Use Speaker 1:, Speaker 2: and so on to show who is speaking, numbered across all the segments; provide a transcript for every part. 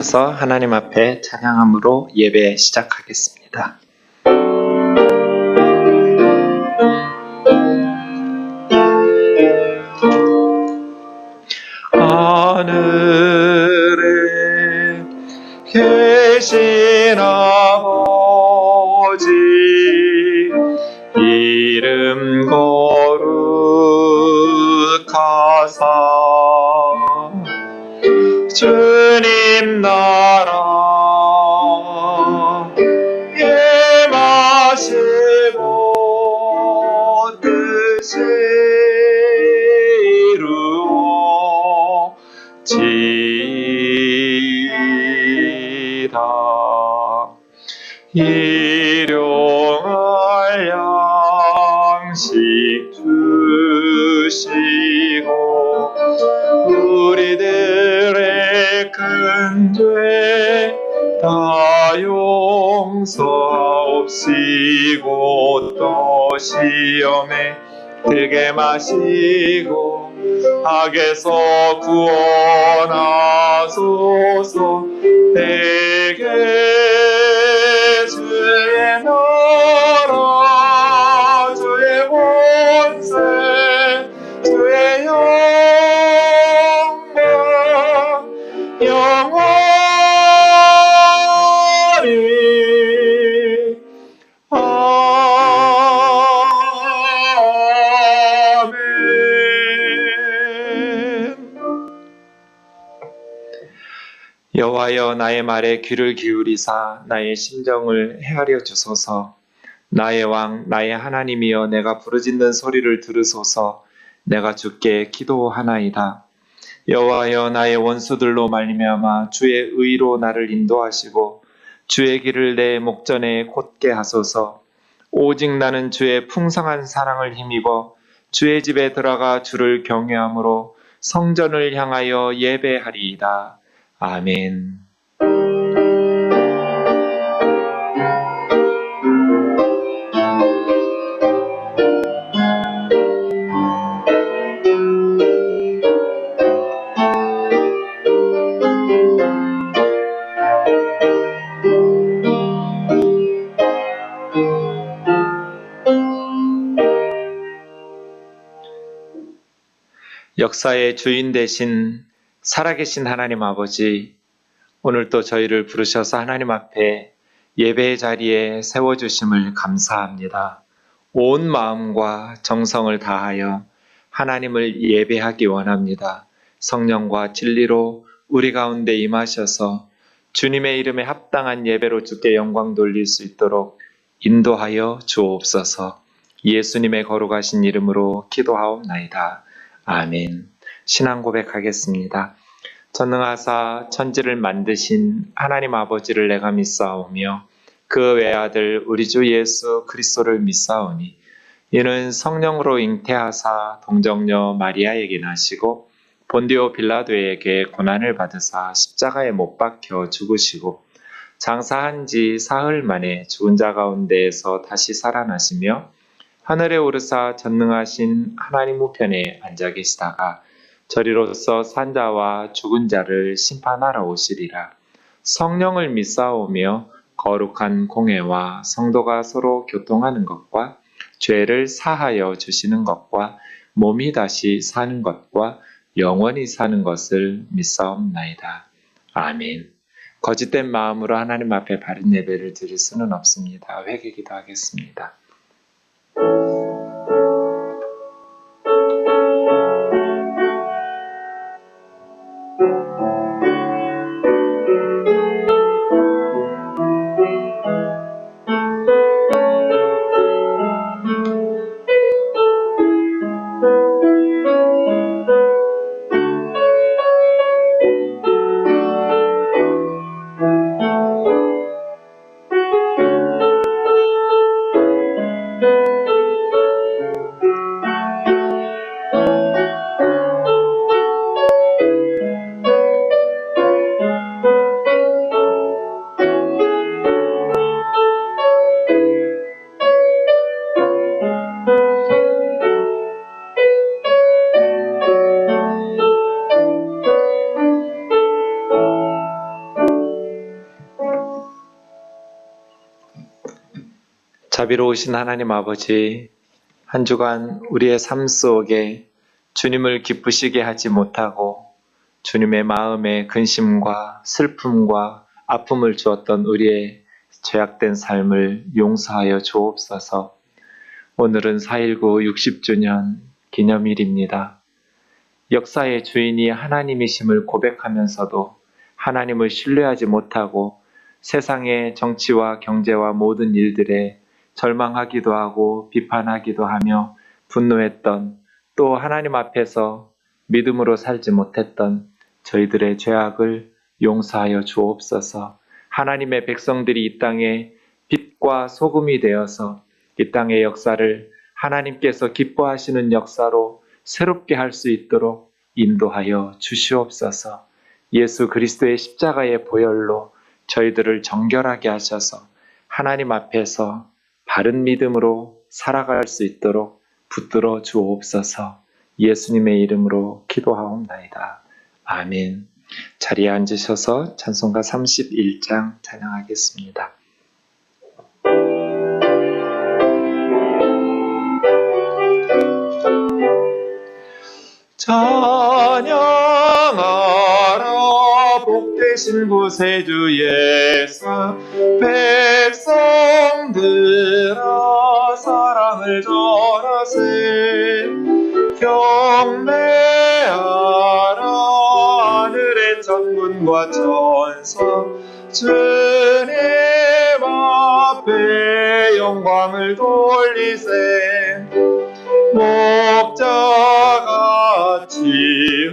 Speaker 1: 서 하나님 앞에 찬양함으로 예배 시작하겠습니다. 하늘에 계신 아버지 이름 거룩하사 주님 나라 임하시고 뜻이 이루어지이다. 일용할 양식 주시고 우리들의 큰 죄 다 용서하옵시고 또 시험에 들게 마시고 악에서 구원하소서. 내게 주의 나라 주의 권세 주의 영광 영원히 아멘. 여호와여 나의 말에 귀를 기울이사 나의 심정을 헤아려 주소서. 나의 왕 나의 하나님이여 내가 부르짖는 소리를 들으소서. 내가 주께 기도하나이다. 여호와여 나의 원수들로 말미암아 주의 의로 나를 인도하시고 주의 길을 내 목전에 곧게 하소서. 오직 나는 주의 풍성한 사랑을 힘입어 주의 집에 들어가 주를 경외함으로 성전을 향하여 예배하리이다. 아멘. 역사의 주인 되신 살아계신 하나님 아버지, 오늘 또 저희를 부르셔서 하나님 앞에 예배의 자리에 세워주심을 감사합니다. 온 마음과 정성을 다하여 하나님을 예배하기 원합니다. 성령과 진리로 우리 가운데 임하셔서 주님의 이름에 합당한 예배로 주께 영광 돌릴 수 있도록 인도하여 주옵소서. 예수님의 거룩하신 이름으로 기도하옵나이다. 아멘. 신앙 고백하겠습니다. 전능하사 천지를 만드신 하나님 아버지를 내가 믿사오며 그 외아들 우리 주 예수 그리스도를 믿사오니 이는 성령으로 잉태하사 동정녀 마리아에게 나시고 본디오 빌라도에게 고난을 받으사 십자가에 못 박혀 죽으시고 장사한 지 사흘 만에 죽은 자 가운데에서 다시 살아나시며 하늘에 오르사 전능하신 하나님 우편에 앉아 계시다가 저리로서 산 자와 죽은 자를 심판하러 오시리라. 성령을 믿사오며 거룩한 공회와 성도가 서로 교통하는 것과 죄를 사하여 주시는 것과 몸이 다시 사는 것과 영원히 사는 것을 믿사옵나이다. 아멘. 거짓된 마음으로 하나님 앞에 바른 예배를 드릴 수는 없습니다. 회개기도 하겠습니다. 자비로우신 하나님 아버지, 한 주간 우리의 삶 속에 주님을 기쁘시게 하지 못하고 주님의 마음에 근심과 슬픔과 아픔을 주었던 우리의 죄악된 삶을 용서하여 주옵소서. 오늘은 4.19 60주년 기념일입니다. 역사의 주인이 하나님이심을 고백하면서도 하나님을 신뢰하지 못하고 세상의 정치와 경제와 모든 일들에 절망하기도 하고 비판하기도 하며 분노했던, 또 하나님 앞에서 믿음으로 살지 못했던 저희들의 죄악을 용서하여 주옵소서. 하나님의 백성들이 이 땅에 빛과 소금이 되어서 이 땅의 역사를 하나님께서 기뻐하시는 역사로 새롭게 할 수 있도록 인도하여 주시옵소서. 예수 그리스도의 십자가의 보혈로 저희들을 정결하게 하셔서 하나님 앞에서 바른 믿음으로 살아갈 수 있도록 붙들어 주옵소서. 예수님의 이름으로 기도하옵나이다. 아멘. 자리에 앉으셔서 찬송가 31장 찬양하겠습니다. 찬양하라 복되신 구세주 예수, 백성들아 사랑을 전하세. 경배하라 하늘의 천군과 천사, 주님 앞에 영광을 돌리세. 목자같이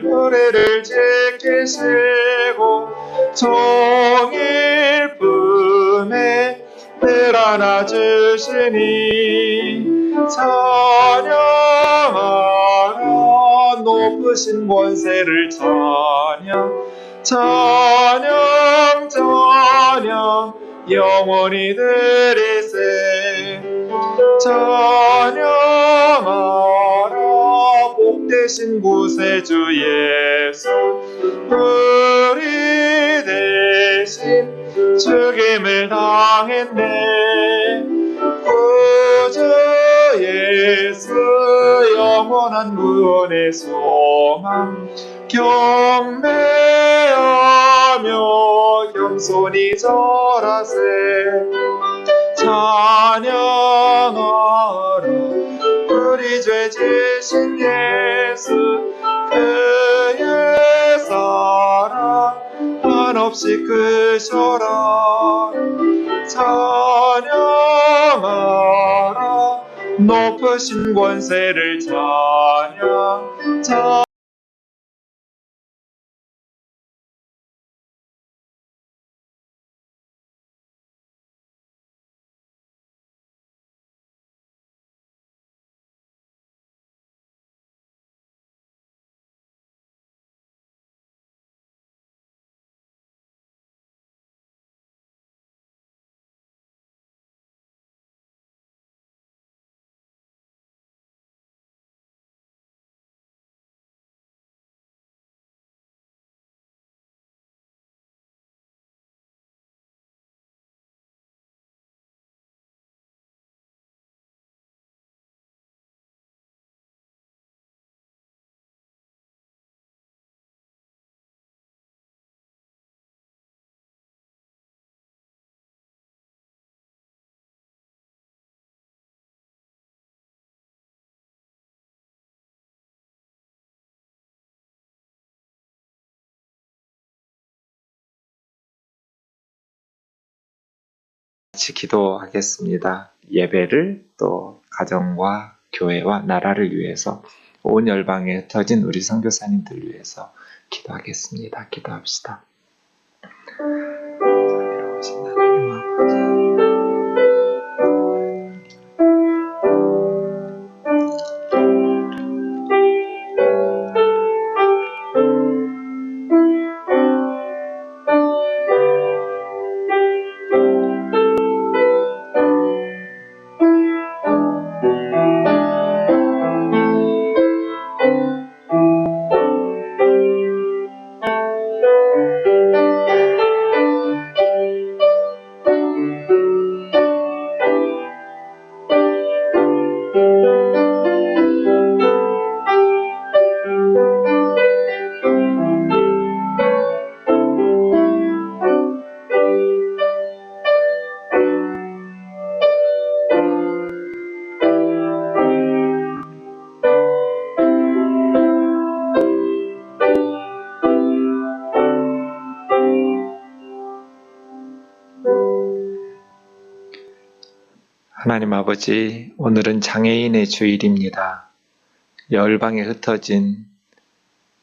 Speaker 1: 의뢰를 지키시고 종일 품에 늘 안아주시니, 찬양하라 높으신 권세를 찬양, 찬양 찬양 영원히 드리세. 찬양하라 복되신 구세주 예수, 우리 대신 죽임을 당했네. 구주 예수 영원한 구원의 소망, 경배하며 겸손히 절하세. 찬양하라 우리 죄 지신 예수, 그의 사랑 한없이 크셔라. 찬양하라 높으신 권세를 찬양, 같이 기도하겠습니다. 예배를 또 가정과 교회와 나라를 위해서 온 열방에 흩어진 우리 선교사님들 위해서 기도하겠습니다. 기도합시다. 자비로우신 하나님 아버지, 하나님 아버지, 오늘은 장애인의 주일입니다. 열방에 흩어진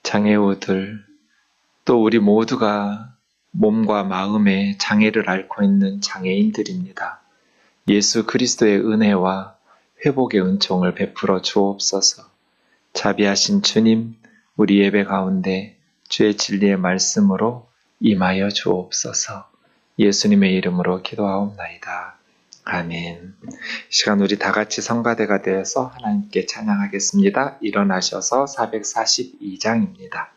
Speaker 1: 장애우들, 또 우리 모두가 몸과 마음에 장애를 앓고 있는 장애인들입니다. 예수 그리스도의 은혜와 회복의 은총을 베풀어 주옵소서. 자비하신 주님, 우리 예배 가운데 주의 진리의 말씀으로 임하여 주옵소서. 예수님의 이름으로 기도하옵나이다. 아멘. 이 시간 우리 다 같이 성가대가 되어서 하나님께 찬양하겠습니다. 일어나셔서 442장입니다.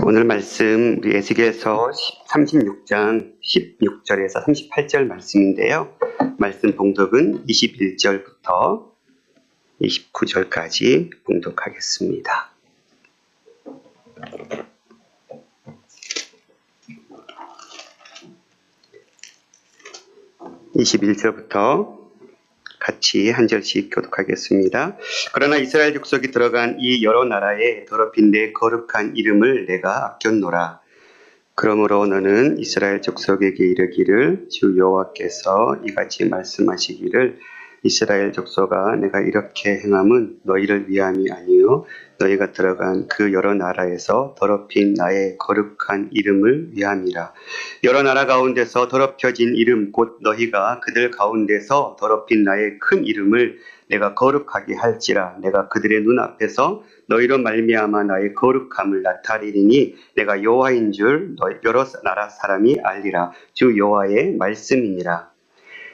Speaker 2: 오늘 말씀 우리 에스겔서 36장 16절에서 38절 말씀인데요. 말씀 봉독은 21절부터 29절까지 봉독하겠습니다. 21절부터 같이 한 절씩 교독하겠습니다. 그러나 이스라엘 족속이 들어간 이 여러 나라에 더럽힌 내 거룩한 이름을 내가 아꼈노라. 그러므로 너는 이스라엘 족속에게 이르기를 주 여호와께서 이같이 말씀하시기를 이스라엘 족속아 내가 이렇게 행함은 너희를 위함이 아니요 너희가 들어간 그 여러 나라에서 더럽힌 나의 거룩한 이름을 위함이라. 여러 나라 가운데서 더럽혀진 이름 곧 너희가 그들 가운데서 더럽힌 나의 큰 이름을 내가 거룩하게 할지라. 내가 그들의 눈앞에서 너희로 말미암아 나의 거룩함을 나타내리니 내가 여호와인 줄 여러 나라 사람이 알리라. 주 여호와의 말씀이니라.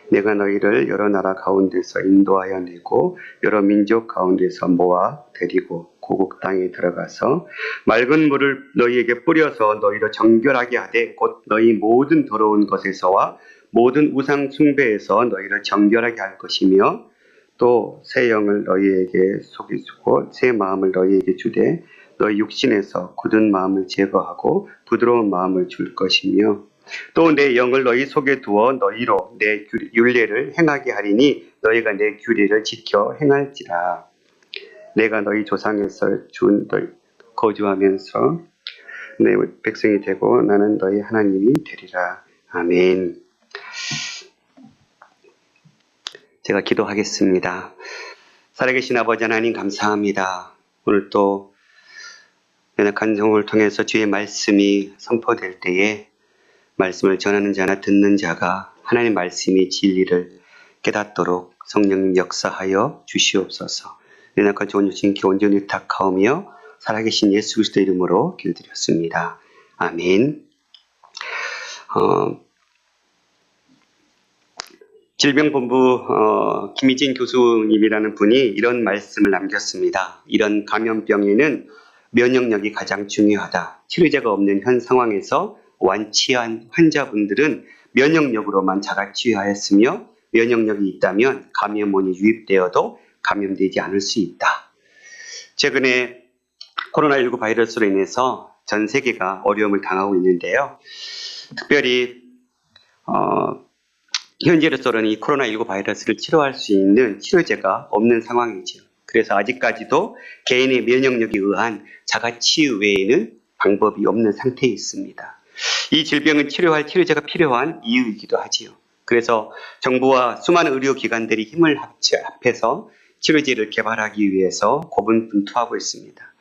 Speaker 2: 내가 너희를 여러 나라 가운데서 인도하여 내고 여러 민족 가운데서 모아 데리고 고국 땅에 들어가서 맑은 물을 너희에게 뿌려서 너희를 정결하게 하되 곧 너희 모든 더러운 것에서와 모든 우상 숭배에서 너희를 정결하게 할 것이며 또 새 영을 너희에게 속이고 새 마음을 너희에게 주되 너희 육신에서 굳은 마음을 제거하고 부드러운 마음을 줄 것이며 또 내 영을 너희 속에 두어 너희로 내 율례를 행하게 하리니 너희가 내 규례를 지켜 행할지라. 내가 너희 조상에서 준 너희 거주하면서 내 백성이 되고 나는 너희 하나님이 되리라. 아멘. 제가 기도하겠습니다. 살아계신 아버지 하나님 감사합니다. 오늘 또 연약한 성을 통해서 주의 말씀이 선포될 때에 말씀을 전하는 자나 듣는 자가 하나님의 말씀이 진리를 깨닫도록 성령님 역사하여 주시옵소서. 연약한 좋은 주신께 온전히 의탁하오며 살아계신 예수 그리스도 이름으로 기도드렸습니다. 아멘. 질병본부 김희진 교수님이라는 분이 이런 말씀을 남겼습니다. 이런 감염병에는 면역력이 가장 중요하다. 치료제가 없는 현 상황에서 완치한 환자분들은 면역력으로만 자가치유하였으며 면역력이 있다면 감염원이 유입되어도 감염되지 않을 수 있다. 최근에 코로나19 바이러스로 인해서 전 세계가 어려움을 당하고 있는데요. 특별히 현재로서는 이 코로나19 바이러스를 치료할 수 있는 치료제가 없는 상황이죠. 그래서 아직까지도 개인의 면역력에 의한 자가치유 외에는 방법이 없는 상태에 있습니다. 이 질병을 치료할 치료제가 필요한 이유이기도 하지요. 그래서 정부와 수많은 의료기관들이 힘을 합해서 치료제를 개발하기 위해서 고군분투하고 있습니다.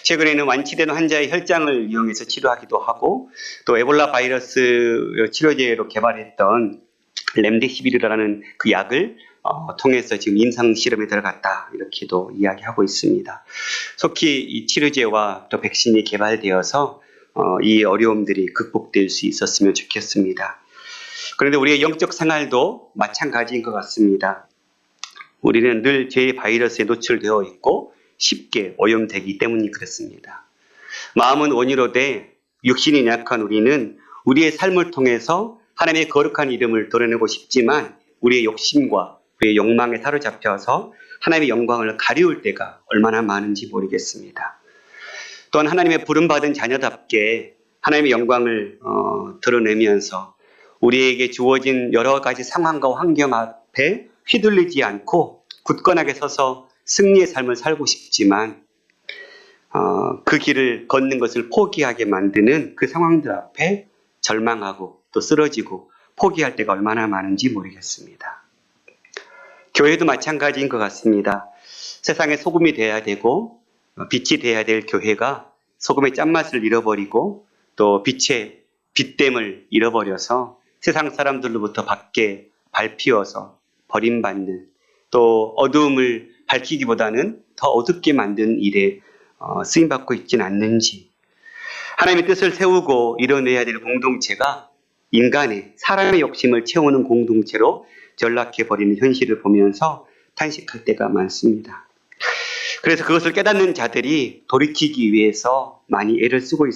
Speaker 2: 최근에는 완치된 환자의 혈장을 이용해서 치료하기도 하고 또 에볼라 바이러스 치료제로 개발했던 렘데시비르라는 그 약을 통해서 지금 임상 실험에 들어갔다 이렇게도 이야기하고 있습니다. 속히 이 치료제와 또 백신이 개발되어서 이 어려움들이 극복될 수 있었으면 좋겠습니다. 그런데 우리의 영적 생활도 마찬가지인 것 같습니다. 우리는 늘 죄의 바이러스에 노출되어 있고 쉽게 오염되기 때문이 그렇습니다. 마음은 원이로 돼 육신이 약한 우리는 우리의 삶을 통해서 하나님의 거룩한 이름을 드러내고 싶지만 우리의 욕심과 우리의 욕망에 사로잡혀서 하나님의 영광을 가리울 때가 얼마나 많은지 모르겠습니다. 또한 하나님의 부름받은 자녀답게 하나님의 영광을 드러내면서 우리에게 주어진 여러 가지 상황과 환경 앞에 휘둘리지 않고 굳건하게 서서 승리의 삶을 살고 싶지만 그 길을 걷는 것을 포기하게 만드는 그 상황들 앞에 절망하고 또 쓰러지고 포기할 때가 얼마나 많은지 모르겠습니다. 교회도 마찬가지인 것 같습니다. 세상에 소금이 돼야 되고 빛이 돼야 될 교회가 소금의 짠맛을 잃어버리고 또 빛의 빛됨을 잃어버려서 세상 사람들로부터 밖에 밟히어서 버림받는 또 어두움을 밝히기보다는 더 어둡게 만든 일에 쓰임받고 있지는 않는지 하나님의 뜻을 세우고 이뤄내야 될 공동체가 인간의 사람의 욕심을 채우는 공동체로 전락해버리는 현실을 보면서 탄식할 때가 많습니다. 그래서 그것을 깨닫는 자들이 돌이키기 위해서 많이 애를 쓰고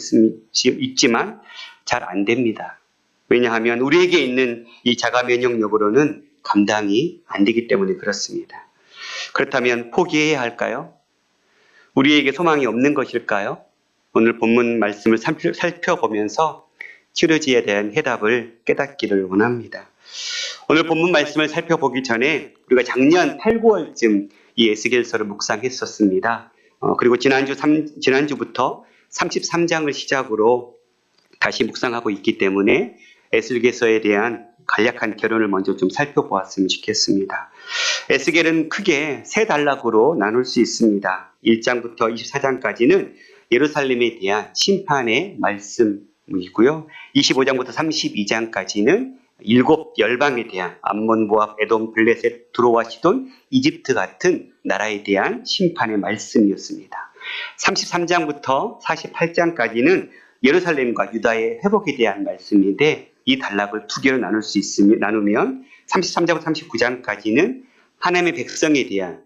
Speaker 2: 있지만 잘 안 됩니다. 왜냐하면 우리에게 있는 이 자가 면역력으로는 감당이 안 되기 때문에 그렇습니다. 그렇다면 포기해야 할까요? 우리에게 소망이 없는 것일까요? 오늘 본문 말씀을 살펴보면서 치료제에 대한 해답을 깨닫기를 원합니다. 오늘 본문 말씀을 살펴보기 전에 우리가 작년 8, 9월쯤 이 에스겔서를 묵상했었습니다. 그리고 지난주부터 33장을 시작으로 다시 묵상하고 있기 때문에 에스겔서에 대한 간략한 결론을 먼저 좀 살펴보았으면 좋겠습니다. 에스겔은 크게 세 단락으로 나눌 수 있습니다. 1장부터 24장까지는 예루살렘에 대한 심판의 말씀이고요. 25장부터 32장까지는 일곱 열방에 대한 암몬, 모압, 에돔, 블레셋, 두로와 시돈, 이집트 같은 나라에 대한 심판의 말씀이었습니다. 33장부터 48장까지는 예루살렘과 유다의 회복에 대한 말씀인데 이 단락을 두 개로 나누면 33장부터 39장까지는 하나님의 백성에 대한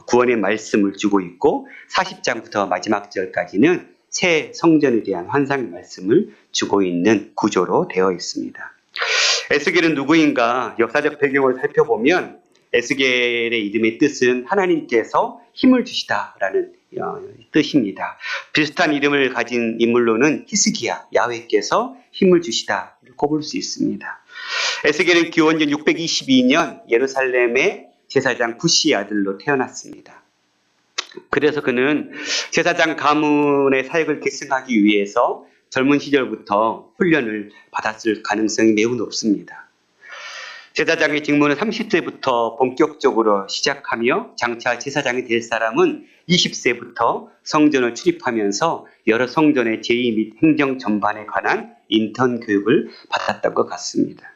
Speaker 2: 구원의 말씀을 주고 있고 40장부터 마지막 절까지는 새 성전에 대한 환상의 말씀을 주고 있는 구조로 되어 있습니다. 에스겔은 누구인가 역사적 배경을 살펴보면 에스겔의 이름의 뜻은 하나님께서 힘을 주시다라는 뜻입니다. 비슷한 이름을 가진 인물로는 히스기야, 야훼께서 힘을 주시다를 꼽을 수 있습니다. 에스겔은 기원전 622년 예루살렘의 제사장 부시의 아들로 태어났습니다. 그래서 그는 제사장 가문의 사역을 계승하기 위해서 젊은 시절부터 훈련을 받았을 가능성이 매우 높습니다. 제사장의 직무는 30세부터 본격적으로 시작하며 장차 제사장이 될 사람은 20세부터 성전을 출입하면서 여러 성전의 제의 및 행정 전반에 관한 인턴 교육을 받았던 것 같습니다.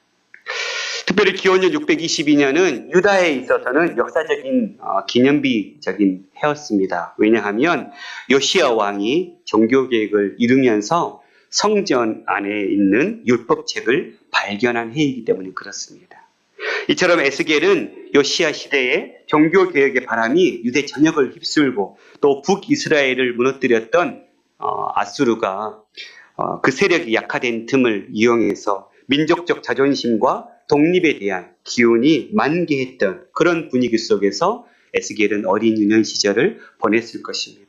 Speaker 2: 특별히 기원전 622년은 유다에 있어서는 역사적인 기념비적인 해였습니다. 왜냐하면 요시야 왕이 종교개혁을 이루면서 성전 안에 있는 율법책을 발견한 해이기 때문에 그렇습니다. 이처럼 에스겔은 요시야 시대의 종교개혁의 바람이 유대 전역을 휩쓸고 또 북이스라엘을 무너뜨렸던 아수르가 그 세력이 약화된 틈을 이용해서 민족적 자존심과 독립에 대한 기운이 만개했던 그런 분위기 속에서 에스겔은 어린 유년 시절을 보냈을 것입니다.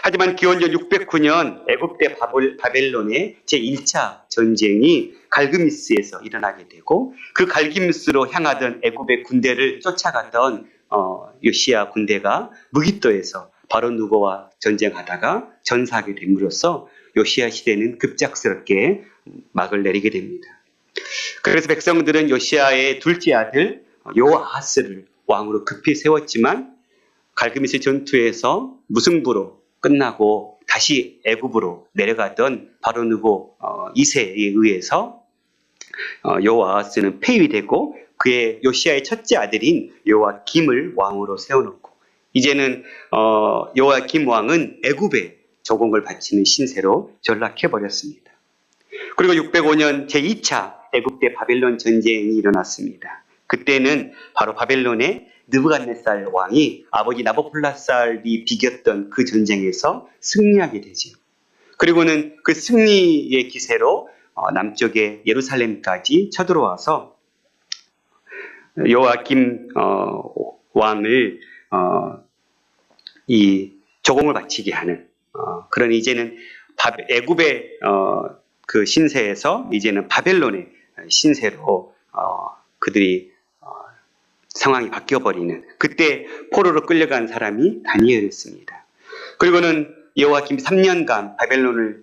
Speaker 2: 하지만 기원전 609년 애굽대 바벨론의 제1차 전쟁이 갈그미스에서 일어나게 되고 그 갈기미스로 향하던 애굽의 군대를 쫓아갔던 요시야 군대가 무기또에서 바로 누고와 전쟁하다가 전사하게 됨으로써 요시야 시대는 급작스럽게 막을 내리게 됩니다. 그래서 백성들은 요시야의 둘째 아들 요아하스를 왕으로 급히 세웠지만 갈그미스 전투에서 무승부로 끝나고 다시 애굽으로 내려가던 바로 누고 2세에 의해서 요아하스는 폐위되고 그의 요시야의 첫째 아들인 요아김을 왕으로 세워놓고 이제는 요아김 왕은 애굽에 조공을 바치는 신세로 전락해버렸습니다. 그리고 605년 제2차 애굽대 바벨론 전쟁이 일어났습니다. 그때는 바로 바벨론의 느부갓네살 왕이 아버지 나보폴라살이 비겼던 그 전쟁에서 승리하게 되죠. 그리고는 그 승리의 기세로 남쪽의 예루살렘까지 쳐들어와서 요아김 왕을 이 조공을 바치게 하는 그런 이제는 애굽의 그 신세에서 이제는 바벨론의 신세로 그들이 상황이 바뀌어버리는 그때 포로로 끌려간 사람이 다니엘이었습니다. 그리고는 여호와김 3년간 바벨론을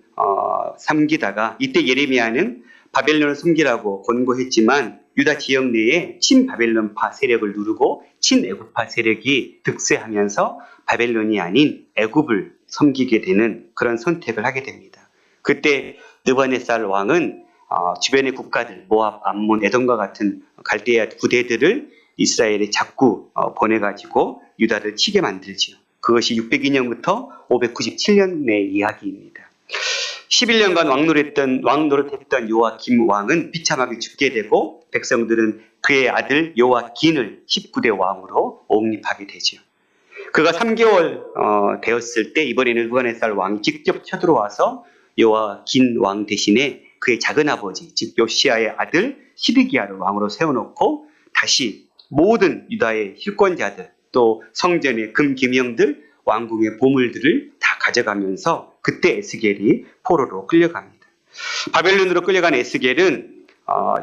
Speaker 2: 섬기다가 이때 예레미야는 바벨론을 섬기라고 권고했지만 유다 지역 내에 친바벨론파 세력을 누르고 친애굽파 세력이 득세하면서 바벨론이 아닌 애굽을 섬기게 되는 그런 선택을 하게 됩니다. 그때 느부갓네살 왕은 주변의 국가들 모압, 암몬, 에돔과 같은 갈대아 부대들을 이스라엘에 자꾸 보내가지고 유다를 치게 만들지요. 그것이 602년부터 597년의 이야기입니다. 11년간 왕노릇했던 요아김 왕은 비참하게 죽게 되고 백성들은 그의 아들 요아긴을 19대 왕으로 옹립하게 되죠. 그가 3개월 되었을 때 이번에는 느부갓네살 왕이 직접 쳐들어와서 요아긴 왕 대신에 그의 작은아버지 즉 요시야의 아들 시드기야를 왕으로 세워놓고 다시 모든 유다의 실권자들 또 성전의 금기명들 왕궁의 보물들을 다 가져가면서 그때 에스겔이 포로로 끌려갑니다. 바벨론으로 끌려간 에스겔은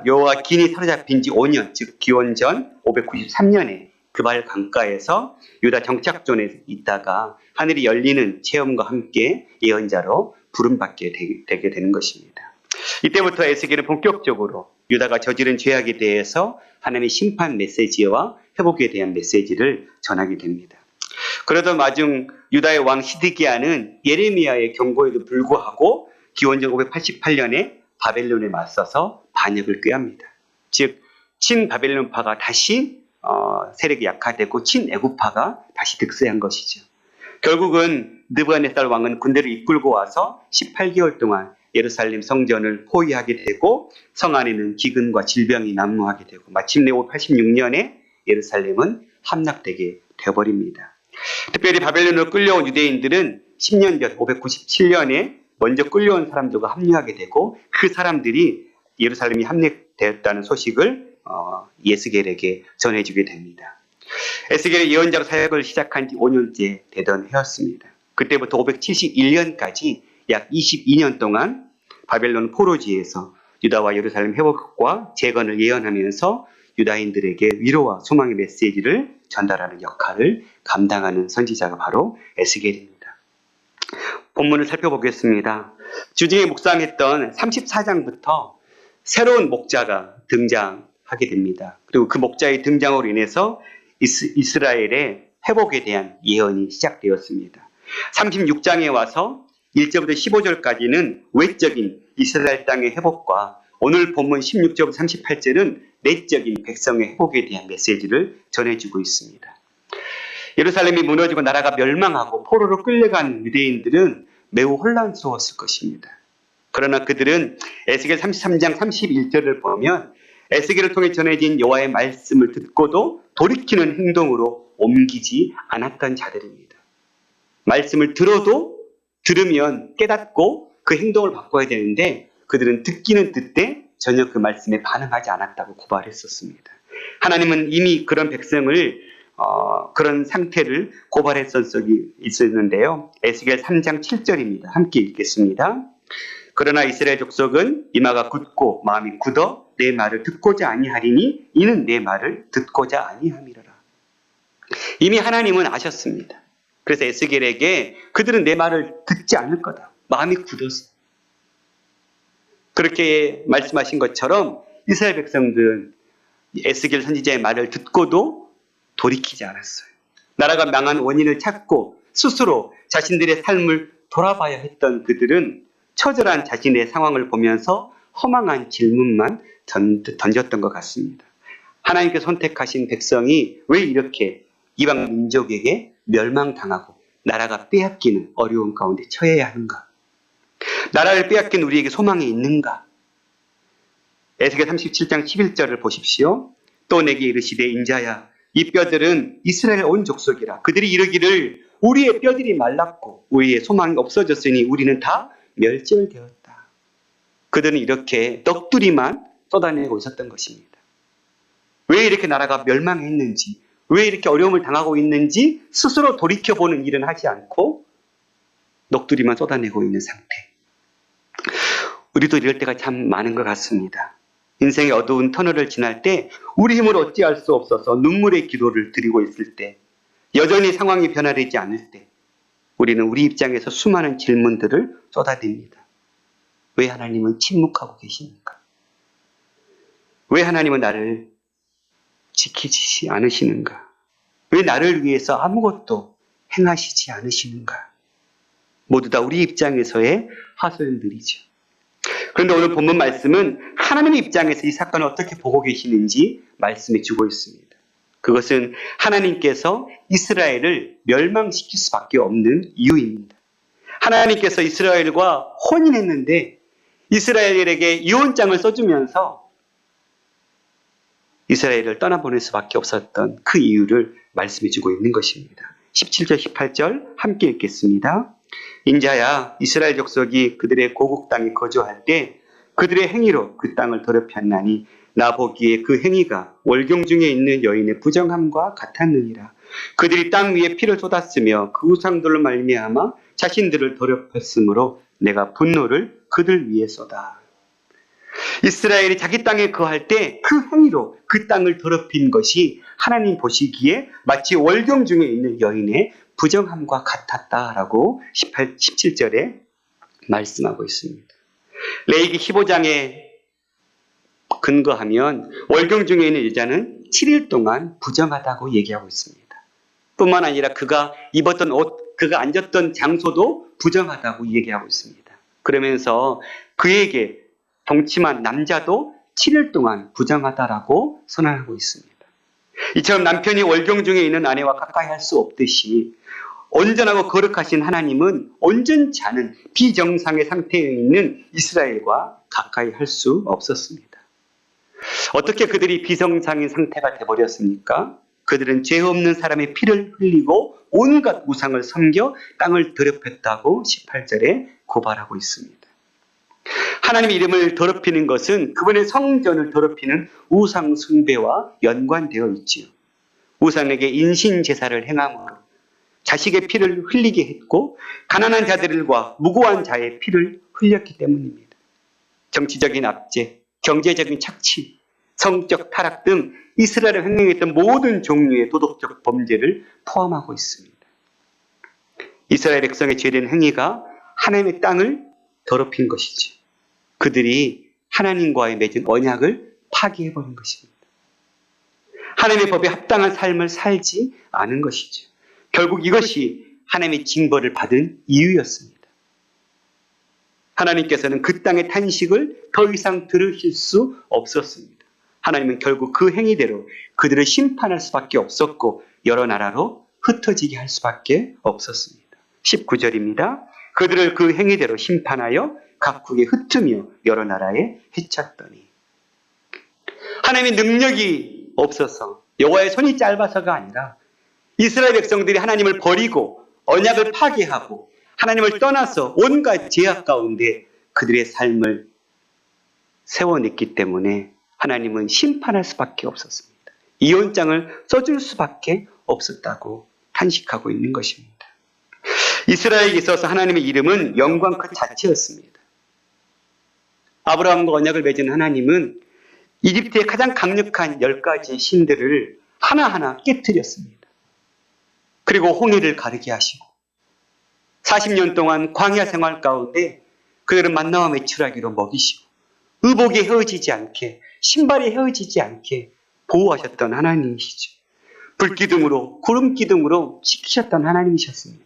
Speaker 2: 요아긴이 사로잡힌 지 5년 즉 기원전 593년에 그발 강가에서 유다 정착존에 있다가 하늘이 열리는 체험과 함께 예언자로 부름받게 되게 되는 것입니다. 이때부터 에스겔은 본격적으로 유다가 저지른 죄악에 대해서 하나님의 심판 메시지와 회복에 대한 메시지를 전하게 됩니다. 그러던 와중 유다의 왕 시드기야는 예레미야의 경고에도 불구하고 기원전 588년에 바벨론에 맞서서 반역을 꾀합니다. 즉 친바벨론파가 다시 세력이 약화되고 친애굽파가 다시 득세한 것이죠. 결국은 느부갓네살 왕은 군대를 이끌고 와서 18개월 동안 예루살렘 성전을 포위하게 되고 성 안에는 기근과 질병이 난무하게 되고 마침내 586년에 예루살렘은 함락되게 되어버립니다. 특별히 바벨론으로 끌려온 유대인들은 10년 전 597년에 먼저 끌려온 사람들과 합류하게 되고 그 사람들이 예루살렘이 함락되었다는 소식을 예스겔에게 전해주게 됩니다. 에스겔의 예언자로 사역을 시작한 지 5년째 되던 해였습니다. 그때부터 571년까지 약 22년 동안 바벨론 포로지에서 유다와 예루살렘 회복과 재건을 예언하면서 유다인들에게 위로와 소망의 메시지를 전달하는 역할을 감당하는 선지자가 바로 에스겔입니다. 본문을 살펴보겠습니다. 주중에 묵상했던 34장부터 새로운 목자가 등장하게 됩니다. 그리고 그 목자의 등장으로 인해서 이스라엘의 회복에 대한 예언이 시작되었습니다. 36장에 와서 1절부터 15절까지는 외적인 이스라엘 땅의 회복과 오늘 본문 16절부터 38절은 내적인 백성의 회복에 대한 메시지를 전해주고 있습니다. 예루살렘이 무너지고 나라가 멸망하고 포로로 끌려간 유대인들은 매우 혼란스러웠을 것입니다. 그러나 그들은 에스겔 33장 31절을 보면 에스겔을 통해 전해진 여호와의 말씀을 듣고도 돌이키는 행동으로 옮기지 않았던 자들입니다. 말씀을 들으면 깨닫고 그 행동을 바꿔야 되는데 그들은 듣기는 듣되 전혀 그 말씀에 반응하지 않았다고 고발했었습니다. 하나님은 이미 그런 백성을 그런 상태를 고발했던 적이 있었는데요. 에스겔 3장 7절입니다. 함께 읽겠습니다. 그러나 이스라엘 족속은 이마가 굳고 마음이 굳어 내 말을 듣고자 아니하리니 이는 내 말을 듣고자 아니함이로라. 이미 하나님은 아셨습니다. 그래서 에스겔에게 그들은 내 말을 듣지 않을 거다. 마음이 굳어서. 그렇게 말씀하신 것처럼 이스라엘 백성들은 에스겔 선지자의 말을 듣고도 돌이키지 않았어요. 나라가 망한 원인을 찾고 스스로 자신들의 삶을 돌아봐야 했던 그들은 처절한 자신의 상황을 보면서 허망한 질문만 던졌던 것 같습니다. 하나님께서 선택하신 백성이 왜 이렇게 이방 민족에게 멸망당하고 나라가 빼앗기는 어려운 가운데 처해야 하는가? 나라를 빼앗긴 우리에게 소망이 있는가? 에스겔 37장 11절을 보십시오. 또 내게 이르시되 인자야 이 뼈들은 이스라엘 온 족속이라. 그들이 이르기를 우리의 뼈들이 말랐고 우리의 소망이 없어졌으니 우리는 다 멸절되었다. 그들은 이렇게 넋두리만 쏟아내고 있었던 것입니다. 왜 이렇게 나라가 멸망했는지, 왜 이렇게 어려움을 당하고 있는지 스스로 돌이켜보는 일은 하지 않고 넋두리만 쏟아내고 있는 상태. 우리도 이럴 때가 참 많은 것 같습니다. 인생의 어두운 터널을 지날 때 우리 힘으로 어찌할 수 없어서 눈물의 기도를 드리고 있을 때, 여전히 상황이 변화되지 않을 때 우리는 우리 입장에서 수많은 질문들을 쏟아냅니다. 왜 하나님은 침묵하고 계십니까? 왜 하나님은 나를 지키지 않으시는가? 왜 나를 위해서 아무것도 행하시지 않으시는가? 모두 다 우리 입장에서의 하소연들이죠. 그런데 오늘 본문 말씀은 하나님의 입장에서 이 사건을 어떻게 보고 계시는지 말씀해 주고 있습니다. 그것은 하나님께서 이스라엘을 멸망시킬 수밖에 없는 이유입니다. 하나님께서 이스라엘과 혼인했는데 이스라엘에게 이혼장을 써주면서 이스라엘을 떠나보낼 수밖에 없었던 그 이유를 말씀해 주고 있는 것입니다. 17절 18절 함께 읽겠습니다. 인자야 이스라엘 족속이 그들의 고국 땅에 거주할 때 그들의 행위로 그 땅을 더럽혔나니 나 보기에 그 행위가 월경 중에 있는 여인의 부정함과 같았느니라. 그들이 땅 위에 피를 쏟았으며 그 우상들로 말미암아 자신들을 더럽혔으므로 내가 분노를 그들 위에 쏟아. 이스라엘이 자기 땅에 거할 때 그 행위로 그 땅을 더럽힌 것이 하나님 보시기에 마치 월경 중에 있는 여인의 부정함과 같았다라고 17절에 말씀하고 있습니다. 레위기 15장에 근거하면 월경 중에 있는 여자는 7일 동안 부정하다고 얘기하고 있습니다. 뿐만 아니라 그가 입었던 옷, 그가 앉았던 장소도 부정하다고 얘기하고 있습니다. 그러면서 그에게 동침한 남자도 7일 동안 부정하다라고 선언하고 있습니다. 이처럼 남편이 월경 중에 있는 아내와 가까이 할 수 없듯이 온전하고 거룩하신 하나님은 온전치 않은 비정상의 상태에 있는 이스라엘과 가까이 할 수 없었습니다. 어떻게 그들이 비정상인 상태가 되어버렸습니까? 그들은 죄 없는 사람의 피를 흘리고 온갖 우상을 섬겨 땅을 더럽혔다고 18절에 고발하고 있습니다. 하나님의 이름을 더럽히는 것은 그분의 성전을 더럽히는 우상 숭배와 연관되어 있지요. 우상에게 인신 제사를 행함으로 자식의 피를 흘리게 했고 가난한 자들과 무고한 자의 피를 흘렸기 때문입니다. 정치적인 압제, 경제적인 착취, 성적 타락 등 이스라엘을 횡령했던 모든 종류의 도덕적 범죄를 포함하고 있습니다. 이스라엘 백성의 죄된 행위가 하나님의 땅을 더럽힌 것이죠. 그들이 하나님과의 맺은 언약을 파기해버린 것입니다. 하나님의 법에 합당한 삶을 살지 않은 것이죠. 결국 이것이 하나님의 징벌을 받은 이유였습니다. 하나님께서는 그 땅의 탄식을 더 이상 들으실 수 없었습니다. 하나님은 결국 그 행위대로 그들을 심판할 수밖에 없었고 여러 나라로 흩어지게 할 수밖에 없었습니다. 19절입니다. 그들을 그 행위대로 심판하여 각국에 흩으며 여러 나라에 해쳤더니 하나님의 능력이 없어서 여호와의 손이 짧아서가 아니라 이스라엘 백성들이 하나님을 버리고 언약을 파괴하고 하나님을 떠나서 온갖 죄악 가운데 그들의 삶을 세워냈기 때문에 하나님은 심판할 수밖에 없었습니다. 이혼장을 써줄 수밖에 없었다고 탄식하고 있는 것입니다. 이스라엘에게 있어서 하나님의 이름은 영광 그 자체였습니다. 아브라함과 언약을 맺은 하나님은 이집트의 가장 강력한 10가지 신들을 하나하나 깨뜨렸습니다. 그리고 홍해를 가르게 하시고 40년 동안 광야 생활 가운데 그들은 만나와 메추라기로 먹이시고 의복이 헤어지지 않게 신발이 헤어지지 않게 보호하셨던 하나님이시죠. 불기둥으로 구름기둥으로 지키셨던 하나님이셨습니다.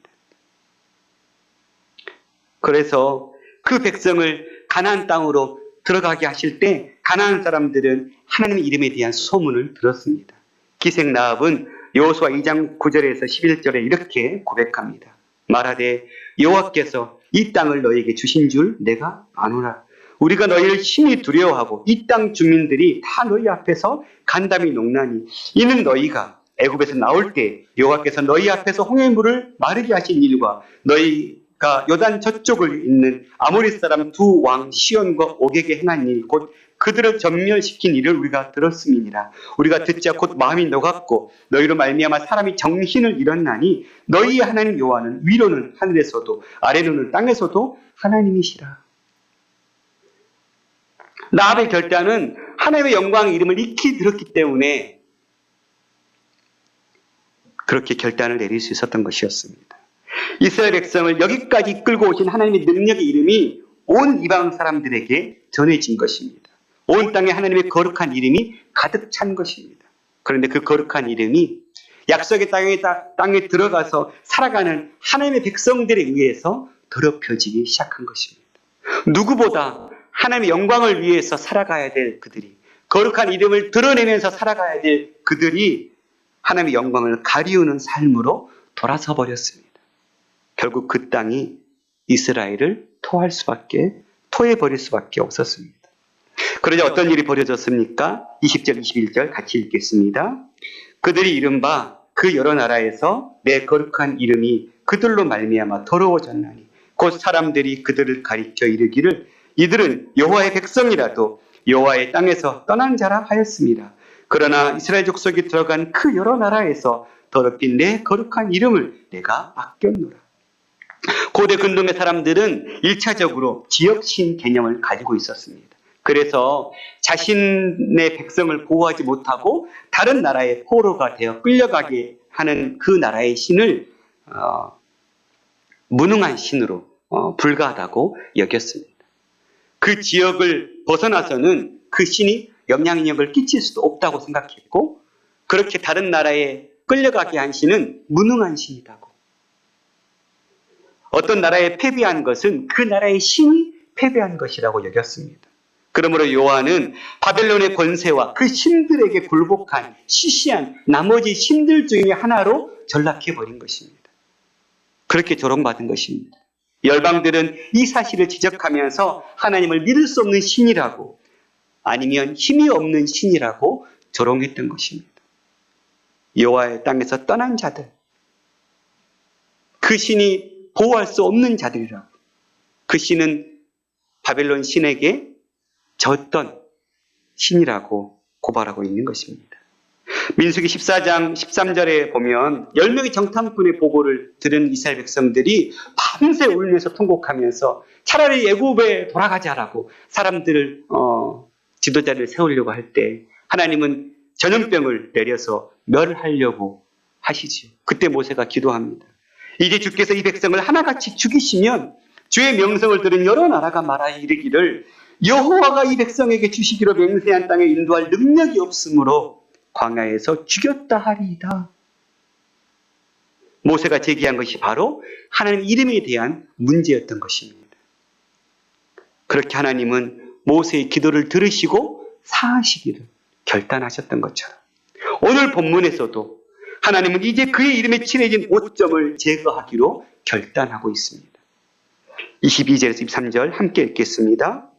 Speaker 2: 그래서 그 백성을 가나안 땅으로 들어가게 하실 때 가나안 사람들은 하나님의 이름에 대한 소문을 들었습니다. 기생 라합은 여호수아 2장 9절에서 11절에 이렇게 고백합니다. 말하되 여호와께서 이 땅을 너희에게 주신 줄 내가 아노라. 우리가 너희를 심히 두려워하고 이 땅 주민들이 다 너희 앞에서 간담이 녹나니 이는 너희가 애굽에서 나올 때 여호와께서 너희 앞에서 홍해물을 마르게 하신 일과 너희가 요단 저쪽을 있는 아모리 사람 두 왕 시온과 옥에게 행한 일 곧 그들을 전멸시킨 일을 우리가 들었음이니라. 우리가 듣자 곧 마음이 녹았고 너희로 말미암아 사람이 정신을 잃었나니 너희의 하나님 여호와는 위로는 하늘에서도 아래로는 땅에서도 하나님이시라. 라합의 결단은 하나님의 영광의 이름을 익히 들었기 때문에 그렇게 결단을 내릴 수 있었던 것이었습니다. 이스라엘 백성을 여기까지 이끌고 오신 하나님의 능력의 이름이 온 이방 사람들에게 전해진 것입니다. 온 땅에 하나님의 거룩한 이름이 가득 찬 것입니다. 그런데 그 거룩한 이름이 약속의 땅에 들어가서 살아가는 하나님의 백성들에 의해서 더럽혀지기 시작한 것입니다. 누구보다 하나님의 영광을 위해서 살아가야 될 그들이, 거룩한 이름을 드러내면서 살아가야 될 그들이 하나님의 영광을 가리우는 삶으로 돌아서 버렸습니다. 결국 그 땅이 이스라엘을 토해버릴 수밖에 없었습니다. 그러자 어떤 일이 벌어졌습니까? 20절, 21절 같이 읽겠습니다. 그들이 이른바 그 여러 나라에서 내 거룩한 이름이 그들로 말미암아 더러워졌나니 곧 사람들이 그들을 가리켜 이르기를 이들은 여호와의 백성이라도 여호와의 땅에서 떠난 자라 하였습니다. 그러나 이스라엘 족속이 들어간 그 여러 나라에서 더럽힌 내 거룩한 이름을 내가 아꼈노라. 고대 근동의 사람들은 1차적으로 지역신 개념을 가지고 있었습니다. 그래서 자신의 백성을 보호하지 못하고 다른 나라의 포로가 되어 끌려가게 하는 그 나라의 신을 무능한 신으로 불가하다고 여겼습니다. 그 지역을 벗어나서는 그 신이 영향력을 끼칠 수도 없다고 생각했고 그렇게 다른 나라에 끌려가게 한 신은 무능한 신이라고. 어떤 나라에 패배한 것은 그 나라의 신이 패배한 것이라고 여겼습니다. 그러므로 요한은 바벨론의 권세와 그 신들에게 굴복한 시시한 나머지 신들 중에 하나로 전락해버린 것입니다. 그렇게 조롱받은 것입니다. 열방들은 이 사실을 지적하면서 하나님을 믿을 수 없는 신이라고, 아니면 힘이 없는 신이라고 조롱했던 것입니다. 여호와의 땅에서 떠난 자들, 그 신이 보호할 수 없는 자들이라고, 그 신은 바벨론 신에게 졌던 신이라고 고발하고 있는 것입니다. 민수기 14장 13절에 보면 10명의 정탐꾼의 보고를 들은 이스라엘 백성들이 밤새 울면서 통곡하면서 차라리 애굽에 돌아가자라고 사람들을 지도자를 세우려고 할 때 하나님은 전염병을 내려서 멸하려고 하시지요. 그때 모세가 기도합니다. 이제 주께서 이 백성을 하나같이 죽이시면 주의 명성을 들은 여러 나라가 말하여 이르기를 여호와가 이 백성에게 주시기로 맹세한 땅에 인도할 능력이 없으므로 광야에서 죽였다 하리이다. 모세가 제기한 것이 바로 하나님 이름에 대한 문제였던 것입니다. 그렇게 하나님은 모세의 기도를 들으시고 사하시기를 결단하셨던 것처럼 오늘 본문에서도 하나님은 이제 그의 이름에 칠해진 오점을 제거하기로 결단하고 있습니다. 22절에서 23절 함께 읽겠습니다.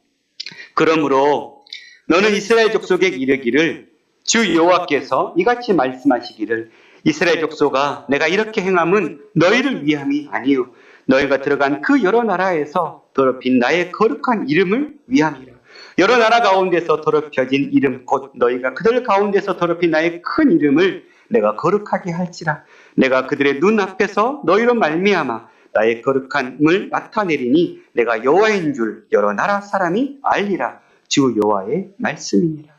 Speaker 2: 그러므로 너는 이스라엘 족속에게 이르기를 주 여호와께서 이같이 말씀하시기를 이스라엘 족속아 내가 이렇게 행함은 너희를 위함이 아니요 너희가 들어간 그 여러 나라에서 더럽힌 나의 거룩한 이름을 위함이라. 여러 나라 가운데서 더럽혀진 이름 곧 너희가 그들 가운데서 더럽힌 나의 큰 이름을 내가 거룩하게 할지라. 내가 그들의 눈 앞에서 너희로 말미암아 나의 거룩함을 나타내리니 내가 여호와인 줄 여러 나라 사람이 알리라. 주 여호와의 말씀이니라.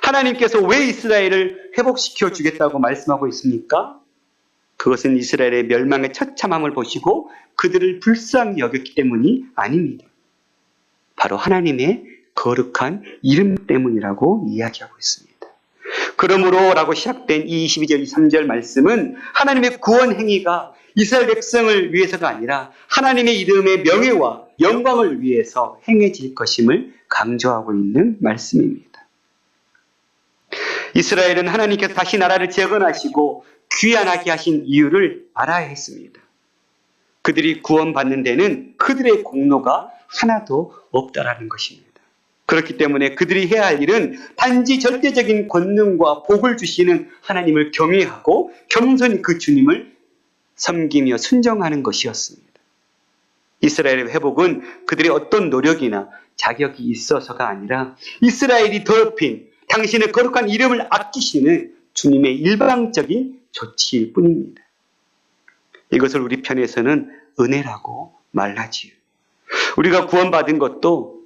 Speaker 2: 하나님께서 왜 이스라엘을 회복시켜 주겠다고 말씀하고 있습니까? 그것은 이스라엘의 멸망의 처참함을 보시고 그들을 불쌍히 여겼기 때문이 아닙니다. 바로 하나님의 거룩한 이름 때문이라고 이야기하고 있습니다. 그러므로 라고 시작된 이 22절 23절 말씀은 하나님의 구원 행위가 이스라엘 백성을 위해서가 아니라 하나님의 이름의 명예와 영광을 위해서 행해질 것임을 강조하고 있는 말씀입니다. 이스라엘은 하나님께서 다시 나라를 재건하시고 귀환하게 하신 이유를 알아야 했습니다. 그들이 구원받는 데는 그들의 공로가 하나도 없다라는 것입니다. 그렇기 때문에 그들이 해야 할 일은 단지 절대적인 권능과 복을 주시는 하나님을 경외하고 겸손히 그 주님을 섬기며 순종하는 것이었습니다. 이스라엘의 회복은 그들의 어떤 노력이나 자격이 있어서가 아니라 이스라엘이 더럽힌 당신의 거룩한 이름을 아끼시는 주님의 일방적인 조치일 뿐입니다. 이것을 우리 편에서는 은혜라고 말하지요. 우리가 구원받은 것도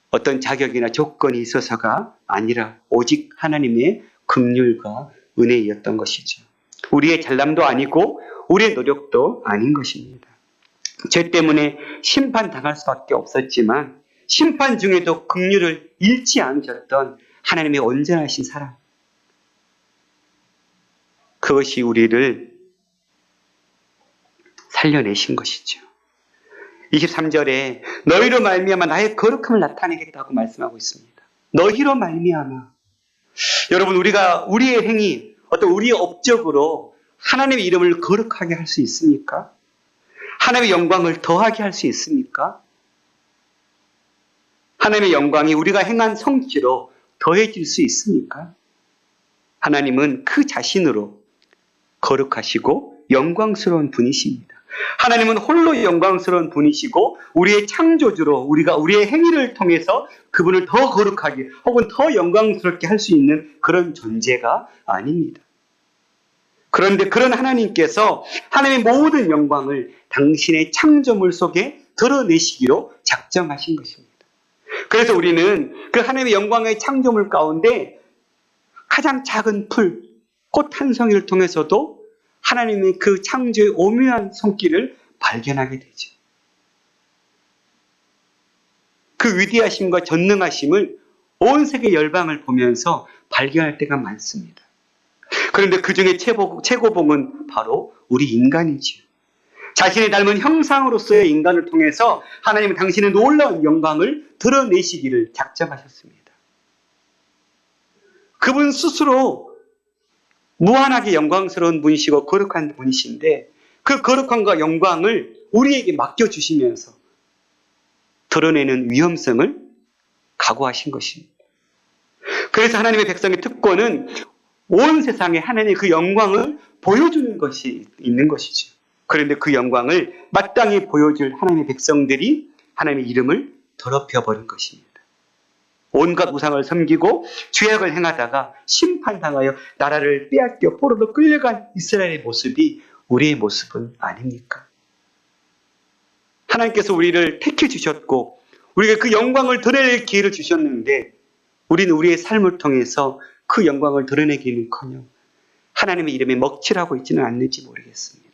Speaker 2: 어떤 자격이나 조건이 있어서가 아니라 오직 하나님의 긍휼과 은혜였던 것이죠. 우리의 잘남도 아니고 우리의 노력도 아닌 것입니다. 죄 때문에 심판당할 수밖에 없었지만 심판 중에도 긍휼을 잃지 않으셨던 하나님의 온전하신 사랑, 그것이 우리를 살려내신 것이죠. 23절에 너희로 말미암아 나의 거룩함을 나타내겠다고 말씀하고 있습니다. 너희로 말미암아. 여러분, 우리의 행위, 어떤 우리의 업적으로 하나님의 이름을 거룩하게 할 수 있습니까? 하나님의 영광을 더하게 할 수 있습니까? 하나님의 영광이 우리가 행한 성취로 더해질 수 있습니까? 하나님은 그 자신으로 거룩하시고 영광스러운 분이십니다. 하나님은 홀로 영광스러운 분이시고 우리의 창조주로 우리의 행위를 통해서 그분을 더 거룩하게 혹은 더 영광스럽게 할 수 있는 그런 존재가 아닙니다. 그런데 그런 하나님께서 하나님의 모든 영광을 당신의 창조물 속에 드러내시기로 작정하신 것입니다. 그래서 우리는 그 하나님의 영광의 창조물 가운데 가장 작은 풀, 꽃 한 성이를 통해서도 하나님의 그 창조의 오묘한 손길을 발견하게 되죠. 그 위대하심과 전능하심을 온 세계 열방을 보면서 발견할 때가 많습니다. 그런데 그 중에 최고봉은 바로 우리 인간이지요. 자신의 닮은 형상으로서의 인간을 통해서 하나님은 당신의 놀라운 영광을 드러내시기를 작정하셨습니다. 그분 스스로 무한하게 영광스러운 분이시고 거룩한 분이신데 그 거룩함과 영광을 우리에게 맡겨주시면서 드러내는 위험성을 각오하신 것입니다. 그래서 하나님의 백성의 특권은 온 세상에 하나님의 그 영광을 보여주는 것이 있는 것이죠. 그런데 그 영광을 마땅히 보여줄 하나님의 백성들이 하나님의 이름을 더럽혀버린 것입니다. 온갖 우상을 섬기고 죄악을 행하다가 심판당하여 나라를 빼앗겨 포로로 끌려간 이스라엘의 모습이 우리의 모습은 아닙니까? 하나님께서 우리를 택해 주셨고 우리가 그 영광을 드러낼 기회를 주셨는데 우리는 우리의 삶을 통해서 그 영광을 드러내기는커녕 하나님의 이름에 먹칠하고 있지는 않는지 모르겠습니다.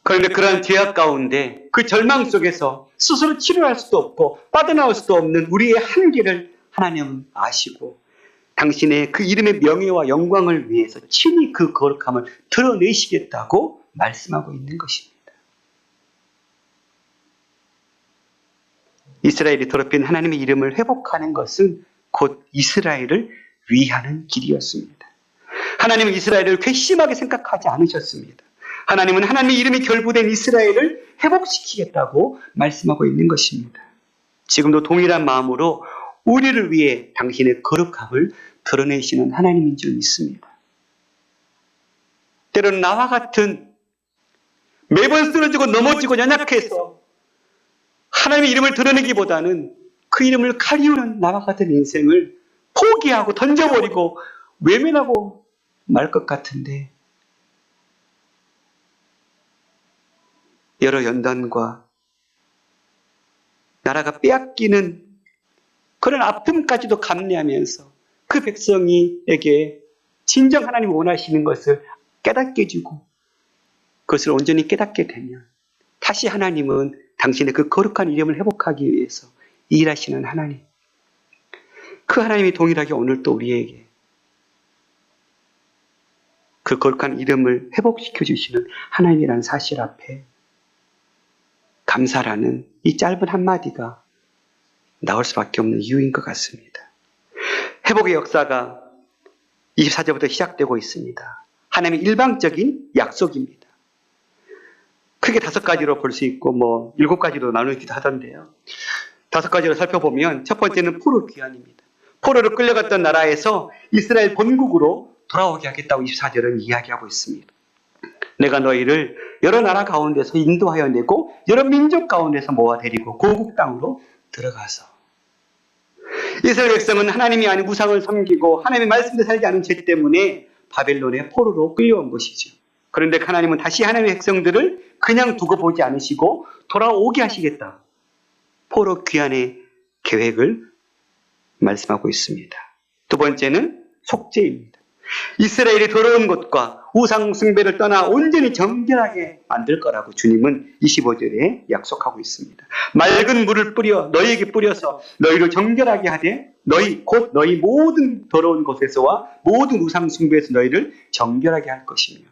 Speaker 2: 그런데 그러한 죄악 가운데 그 절망 속에서 스스로 치료할 수도 없고 빠져나올 수도 없는 우리의 한계를 하나님은 아시고 당신의 그 이름의 명예와 영광을 위해서 친히 그 거룩함을 드러내시겠다고 말씀하고 있는 것입니다. 이스라엘이 더럽힌 하나님의 이름을 회복하는 것은 곧 이스라엘을 위하는 길이었습니다. 하나님은 이스라엘을 괘씸하게 생각하지 않으셨습니다. 하나님은 하나님의 이름이 결부된 이스라엘을 회복시키겠다고 말씀하고 있는 것입니다. 지금도 동일한 마음으로 우리를 위해 당신의 거룩함을 드러내시는 하나님인 줄 믿습니다. 때로는 나와 같은 매번 쓰러지고 넘어지고 연약해서 하나님의 이름을 드러내기보다는 그 이름을 가리우는 나와 같은 인생을 포기하고 던져버리고 외면하고 말 것 같은데 여러 연단과 나라가 빼앗기는 그런 아픔까지도 감내하면서 그 백성에게 진정 하나님이 원하시는 것을 깨닫게 해주고 그것을 온전히 깨닫게 되면 다시 하나님은 당신의 그 거룩한 이름을 회복하기 위해서 일하시는 하나님. 그 하나님이 동일하게 오늘 또 우리에게 그 거룩한 이름을 회복시켜 주시는 하나님이라는 사실 앞에 감사라는 이 짧은 한마디가 나올 수밖에 없는 이유인 것 같습니다. 회복의 역사가 24절부터 시작되고 있습니다. 하나님의 일방적인 약속입니다. 크게 5가지로 볼 수 있고 7가지로 나누기도 하던데요. 5가지로 살펴보면 첫 번째는 포로 귀환입니다. 포로로 끌려갔던 나라에서 이스라엘 본국으로 돌아오게 하겠다고 24절은 이야기하고 있습니다. 내가 너희를 여러 나라 가운데서 인도하여 내고 여러 민족 가운데서 모아 데리고 고국 땅으로 들어가서 이스라엘 백성은 하나님이 아닌 우상을 섬기고 하나님의 말씀대로 살지 않은 죄 때문에 바벨론의 포로로 끌려온 것이죠. 그런데 하나님은 다시 하나님의 백성들을 그냥 두고 보지 않으시고 돌아오게 하시겠다. 포로 귀환의 계획을 말씀하고 있습니다. 두 번째는 속죄입니다. 이스라엘이 더러운 것과 우상 숭배를 떠나 온전히 정결하게 만들 거라고 주님은 25절에 약속하고 있습니다. 맑은 물을 뿌려 너희에게 뿌려서 너희를 정결하게 하되 너희 모든 더러운 것에서와 모든 우상 숭배에서 너희를 정결하게 할 것이며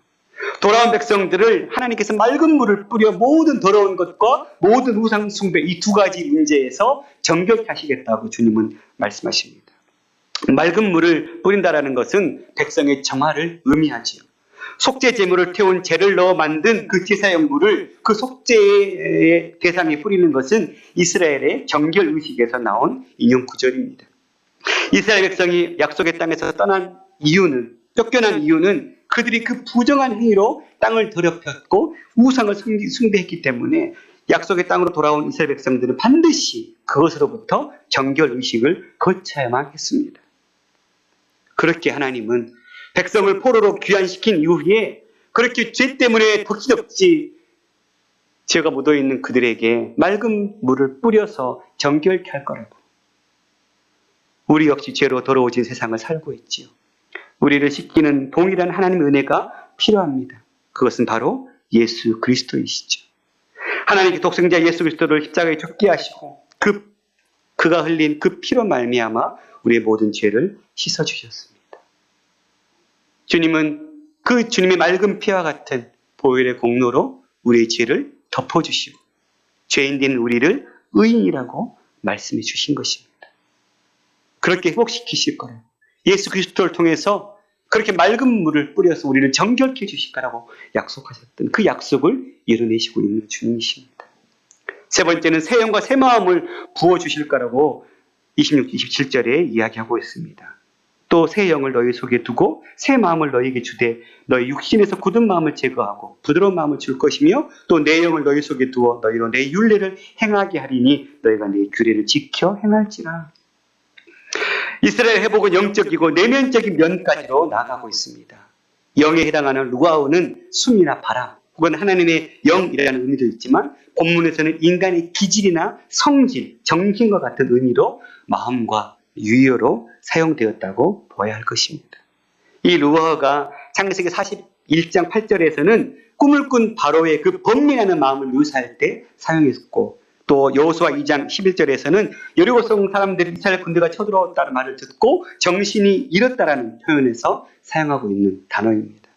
Speaker 2: 돌아온 백성들을 하나님께서 맑은 물을 뿌려 모든 더러운 것과 모든 우상 숭배 이 2가지 문제에서 정결케 하시겠다고 주님은 말씀하십니다. 맑은 물을 뿌린다라는 것은 백성의 정화를 의미하지요. 속죄 제물을 태운 재를 넣어 만든 그 제사용 물을 그 속죄의 대상에 뿌리는 것은 이스라엘의 정결 의식에서 나온 인용 구절입니다. 이스라엘 백성이 약속의 땅에서 떠난 이유는 쫓겨난 이유는 그들이 그 부정한 행위로 땅을 더럽혔고 우상을 숭배했기 때문에 약속의 땅으로 돌아온 이스라엘 백성들은 반드시 그것으로부터 정결 의식을 거쳐야만 했습니다. 그렇게 하나님은 백성을 포로로 귀환시킨 이후에 그렇게 죄 때문에 덕지덕지 죄가 묻어있는 그들에게 맑은 물을 뿌려서 정결케 할 거라고. 우리 역시 죄로 더러워진 세상을 살고 있지요. 우리를 씻기는 동일한 하나님의 은혜가 필요합니다. 그것은 바로 예수 그리스도이시죠. 하나님의 독생자 예수 그리스도를 십자가에 죽게 하시고 그가 흘린 그 피로 말미암아 우리의 모든 죄를 씻어주셨습니다. 주님은 그 주님의 맑은 피와 같은 보혈의 공로로 우리의 죄를 덮어주시고 죄인 된 우리를 의인이라고 말씀해 주신 것입니다. 그렇게 회복시키실 거라고, 예수 그리스도를 통해서 그렇게 맑은 물을 뿌려서 우리를 정결케 해주실 거라고 약속하셨던 그 약속을 이뤄내시고 있는 주님이십니다. 세 번째는 새 영과 새 마음을 부어주실 거라고 26, 27절에 이야기하고 있습니다. 또 새 영을 너희 속에 두고 새 마음을 너희에게 주되 너희 육신에서 굳은 마음을 제거하고 부드러운 마음을 줄 것이며 또 내 영을 너희 속에 두어 너희로 내 율례를 행하게 하리니 너희가 내 규례를 지켜 행할지라. 이스라엘 회복은 영적이고 내면적인 면까지로 나아가고 있습니다. 영에 해당하는 루아우는 숨이나 바람 혹은 하나님의 영이라는 의미도 있지만 본문에서는 인간의 기질이나 성질, 정신과 같은 의미로 마음과 유효로 사용되었다고 보아야 할 것입니다. 이 루아가 창세기 41장 8절에서는 꿈을 꾼 바로의 그 번민하는 마음을 묘사할 때 사용했고, 또 여호수아 2장 11절에서는 여리고성 사람들이 이스라엘 군대가 쳐들어왔다는 말을 듣고 정신이 잃었다라는 표현에서 사용하고 있는 단어입니다.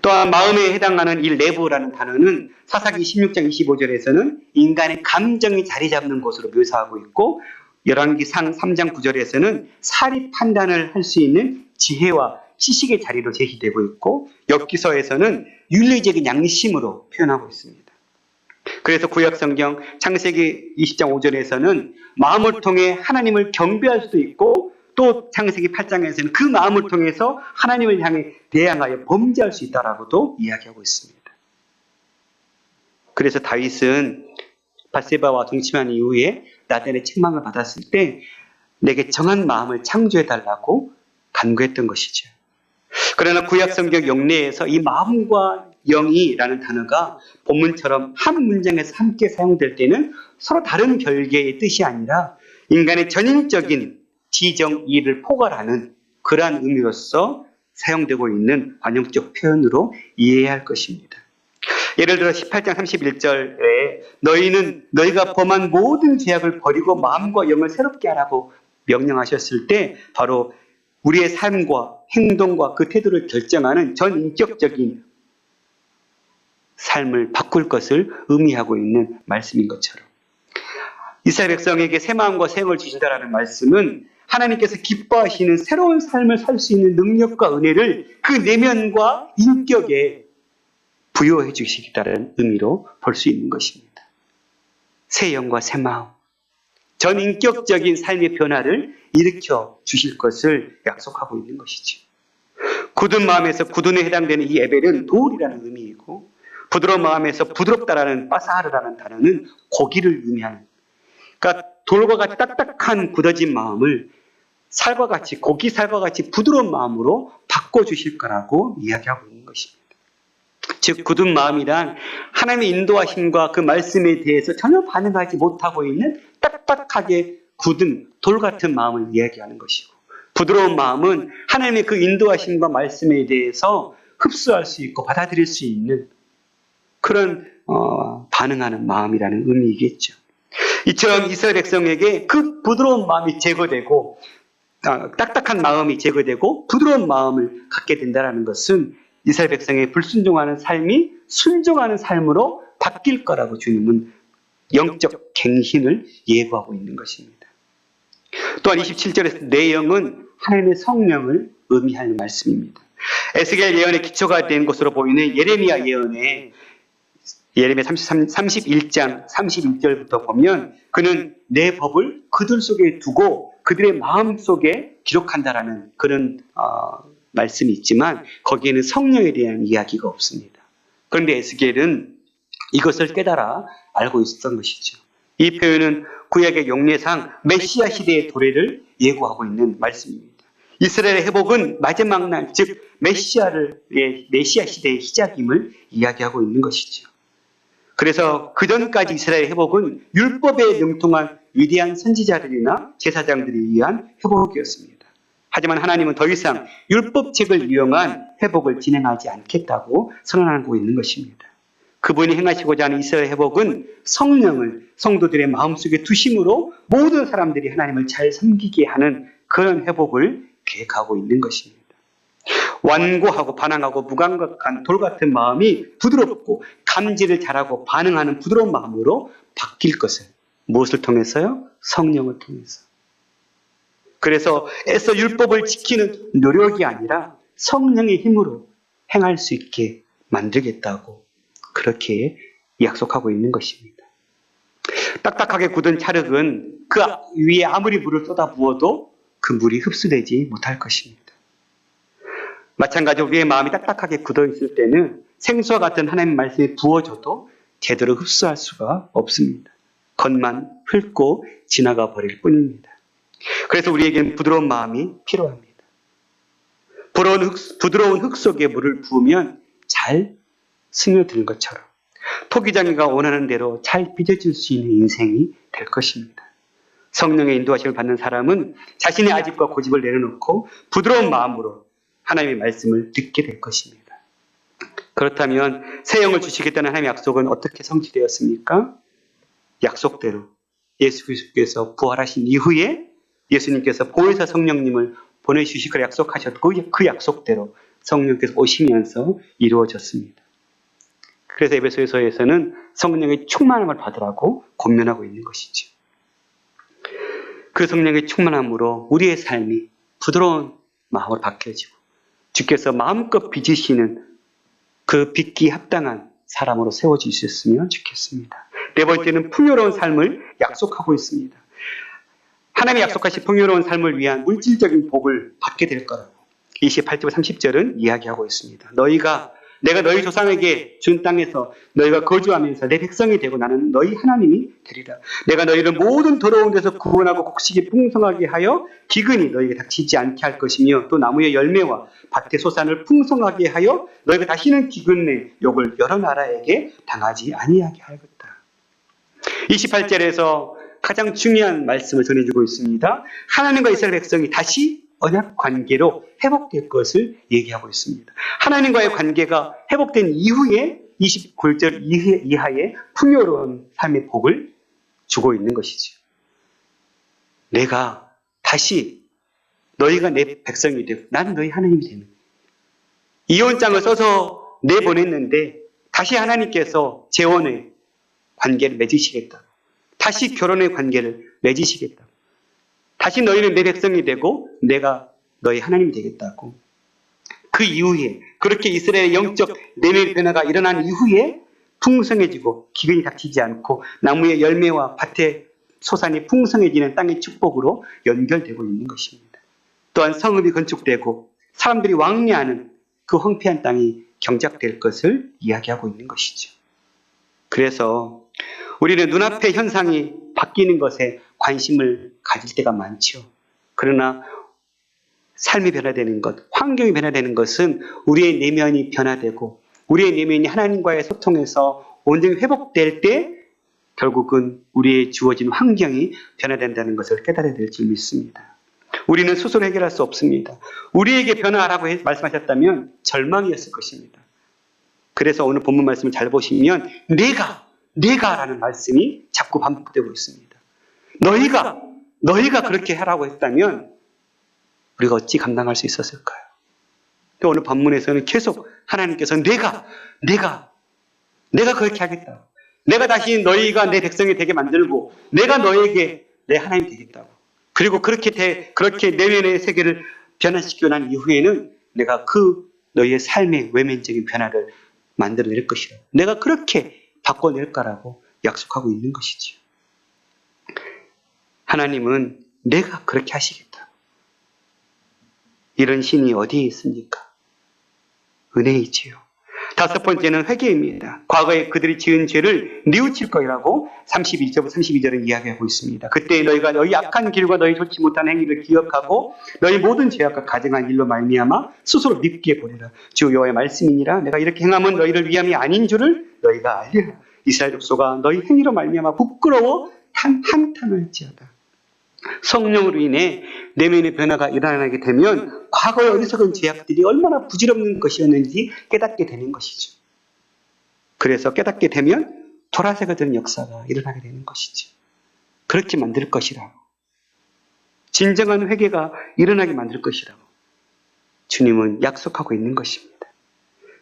Speaker 2: 또한 마음에 해당하는 이 레브라는 단어는 사사기 16장 25절에서는 인간의 감정이 자리 잡는 곳으로 묘사하고 있고, 열왕기상 3장 9절에서는 사리 판단을 할 수 있는 지혜와 지식의 자리로 제시되고 있고, 엽기서에서는 윤리적인 양심으로 표현하고 있습니다. 그래서 구약성경 창세기 20장 5절에서는 마음을 통해 하나님을 경배할 수도 있고, 또 창세기 8장에서는 그 마음을 통해서 하나님을 향해 대항하여 범죄할 수 있다라고도 이야기하고 있습니다. 그래서 다윗은 밧세바와 동침한 이후에 나단의 책망을 받았을 때 내게 정한 마음을 창조해달라고 간구했던 것이죠. 그러나 구약성경 영내에서 이 마음과 영이라는 단어가 본문처럼 한 문장에서 함께 사용될 때는 서로 다른 별개의 뜻이 아니라 인간의 전인적인 지정 이의를 포괄하는 그러한 의미로서 사용되고 있는 관용적 표현으로 이해해야 할 것입니다. 예를 들어 18장 31절에 너희가 범한 모든 죄악을 버리고 마음과 영을 새롭게 하라고 명령하셨을 때 바로 우리의 삶과 행동과 그 태도를 결정하는 전인격적인 삶을 바꿀 것을 의미하고 있는 말씀인 것처럼, 이스라엘 백성에게 새 마음과 새 영을 주신다라는 말씀은 하나님께서 기뻐하시는 새로운 삶을 살 수 있는 능력과 은혜를 그 내면과 인격에 부여해 주시겠다는 의미로 볼 수 있는 것입니다. 새 영과 새 마음, 전인격적인 삶의 변화를 일으켜 주실 것을 약속하고 있는 것이죠. 굳은 마음에서 굳은에 해당되는 이 에벨은 돌이라는 의미이고, 부드러운 마음에서 부드럽다라는 바사하르라는 단어는 고기를 의미하는, 그러니까 돌과 같이 딱딱한 굳어진 마음을 살과 같이, 고기 살과 같이 부드러운 마음으로 바꿔주실 거라고 이야기하고 있는 것입니다. 즉 굳은 마음이란 하나님의 인도하심과 그 말씀에 대해서 전혀 반응하지 못하고 있는 딱딱하게 굳은 돌 같은 마음을 이야기하는 것이고, 부드러운 마음은 하나님의 그 인도하심과 말씀에 대해서 흡수할 수 있고 받아들일 수 있는 그런 반응하는 마음이라는 의미이겠죠. 이처럼 이스라엘 백성에게 그 부드러운 마음이 제거되고 딱딱한 마음이 제거되고 부드러운 마음을 갖게 된다는 것은 이스라엘 백성의 불순종하는 삶이 순종하는 삶으로 바뀔 거라고 주님은 영적 갱신을 예고하고 있는 것입니다. 또한 27절에서 내 영은 하나님의 성령을 의미하는 말씀입니다. 에스겔 예언의 기초가 된 것으로 보이는 예레미야 예언에 예레미야 31장 31절부터 보면 그는 내 법을 그들 속에 두고 그들의 마음 속에 기록한다라는 그런 말씀이 있지만 거기에는 성령에 대한 이야기가 없습니다. 그런데 에스겔은 이것을 깨달아 알고 있었던 것이죠. 이 표현은 구약의 용례상 메시아 시대의 도래를 예고하고 있는 말씀입니다. 이스라엘의 회복은 마지막 날, 즉 메시아 시대의 시작임을 이야기하고 있는 것이죠. 그래서 그전까지 이스라엘의 회복은 율법에 능통한 위대한 선지자들이나 제사장들에 의한 회복이었습니다. 하지만 하나님은 더 이상 율법책을 이용한 회복을 진행하지 않겠다고 선언하고 있는 것입니다. 그분이 행하시고자 하는 이스라엘 회복은 성령을 성도들의 마음속에 두심으로 모든 사람들이 하나님을 잘 섬기게 하는 그런 회복을 계획하고 있는 것입니다. 완고하고 반항하고 무감각한 돌 같은 마음이 부드럽고 감지를 잘하고 반응하는 부드러운 마음으로 바뀔 것을 무엇을 통해서요? 성령을 통해서. 그래서 애써 율법을 지키는 노력이 아니라 성령의 힘으로 행할 수 있게 만들겠다고 그렇게 약속하고 있는 것입니다. 딱딱하게 굳은 찰흙은 그 위에 아무리 물을 쏟아 부어도 그 물이 흡수되지 못할 것입니다. 마찬가지로 우리의 마음이 딱딱하게 굳어 있을 때는 생수와 같은 하나님의 말씀이 부어져도 제대로 흡수할 수가 없습니다. 겉만 훑고 지나가 버릴 뿐입니다. 그래서 우리에게는 부드러운 마음이 필요합니다. 부드러운 흙 속에 물을 부으면 잘 스며드는 것처럼 토기장이가 원하는 대로 잘 빚어질 수 있는 인생이 될 것입니다. 성령의 인도하심을 받는 사람은 자신의 아집과 고집을 내려놓고 부드러운 마음으로 하나님의 말씀을 듣게 될 것입니다. 그렇다면 새 영을 주시겠다는 하나님의 약속은 어떻게 성취되었습니까? 약속대로 예수 그리스도께서 부활하신 이후에 예수님께서 보혜사 성령님을 보내주실 걸 약속하셨고 그 약속대로 성령께서 오시면서 이루어졌습니다. 그래서 에베소서에서는 성령의 충만함을 받으라고 권면하고 있는 것이죠. 그 성령의 충만함으로 우리의 삶이 부드러운 마음으로 바뀌어지고 주께서 마음껏 빚으시는 그 빚기 합당한 사람으로 세워주셨으면 좋겠습니다. 네 번째는 풍요로운 삶을 약속하고 있습니다. 하나님이 약속하신 풍요로운 삶을 위한 물질적인 복을 받게 될 거라고 28절 30절은 이야기하고 있습니다. 내가 너희 조상에게 준 땅에서 너희가 거주하면서 내 백성이 되고 나는 너희 하나님이 되리라. 내가 너희를 모든 더러운 데서 구원하고 곡식이 풍성하게 하여 기근이 너희에게 닥치지 않게 할 것이며 또 나무의 열매와 밭의 소산을 풍성하게 하여 너희가 다시는 기근의 욕을 여러 나라에게 당하지 아니하게 하겠다. 28절에서 가장 중요한 말씀을 전해주고 있습니다. 하나님과 이스라엘 백성이 다시 언약 관계로 회복될 것을 얘기하고 있습니다. 하나님과의 관계가 회복된 이후에 29절 이하의 풍요로운 삶의 복을 주고 있는 것이죠. 내가 다시 너희가 내 백성이 되고 나는 너희 하나님이 되는 이혼장을 써서 내보냈는데 다시 하나님께서 재혼의 관계를 맺으시겠다. 다시 결혼의 관계를 맺으시겠다. 다시 너희는 내 백성이 되고 내가 너희 하나님이 되겠다고. 그 이후에 그렇게 이스라엘의 영적 내면의 변화가 일어난 이후에 풍성해지고 기근이 닥치지 않고 나무의 열매와 밭의 소산이 풍성해지는 땅의 축복으로 연결되고 있는 것입니다. 또한 성읍이 건축되고 사람들이 왕래하는 그 황폐한 땅이 경작될 것을 이야기하고 있는 것이죠. 그래서 우리는 눈앞의 현상이 바뀌는 것에 관심을 가질 때가 많죠. 그러나 삶이 변화되는 것, 환경이 변화되는 것은 우리의 내면이 변화되고 우리의 내면이 하나님과의 소통에서 온전히 회복될 때 결국은 우리의 주어진 환경이 변화된다는 것을 깨달아야 될 줄 믿습니다. 우리는 스스로 해결할 수 없습니다. 우리에게 변화하라고 말씀하셨다면 절망이었을 것입니다. 그래서 오늘 본문 말씀을 잘 보시면 내가라는 말씀이 자꾸 반복되고 있습니다. 너희가 그렇게 하라고 했다면 우리가 어찌 감당할 수 있었을까요? 또 오늘 본문에서는 계속 하나님께서 내가 그렇게 하겠다. 내가 다시 너희가 내 백성이 되게 만들고 내가 너에게 내 하나님이 되겠다고. 그리고 그렇게 내면의 세계를 변화시키고 난 이후에는 내가 그 너희의 삶의 외면적인 변화를 만들어낼 것이라. 내가 그렇게 바꿔낼 거라고 약속하고 있는 것이죠. 하나님은 내가 그렇게 하시겠다. 이런 신이 어디에 있습니까? 은혜이지요. 다섯 번째는 회개입니다. 과거에 그들이 지은 죄를 뉘우칠 거라고 31절부터 32절은 이야기하고 있습니다. 그때 너희가 너희 악한 길과 너희 좋지 못한 행위를 기억하고 너희 모든 죄악과 가증한 일로 말미암아 스스로 밉게 보리라. 주 여호와의 말씀이니라. 내가 이렇게 행함은 너희를 위함이 아닌 줄을 너희가 알리라. 이스라엘 족속아 너희 행위로 말미암아 부끄러워 한탄할지어다. 성령으로 인해 내면의 변화가 일어나게 되면 과거의 어리석은 죄악들이 얼마나 부질없는 것이었는지 깨닫게 되는 것이죠. 그래서 깨닫게 되면 도라새가 되는 역사가 일어나게 되는 것이죠. 그렇게 만들 것이라고. 진정한 회개가 일어나게 만들 것이라고. 주님은 약속하고 있는 것입니다.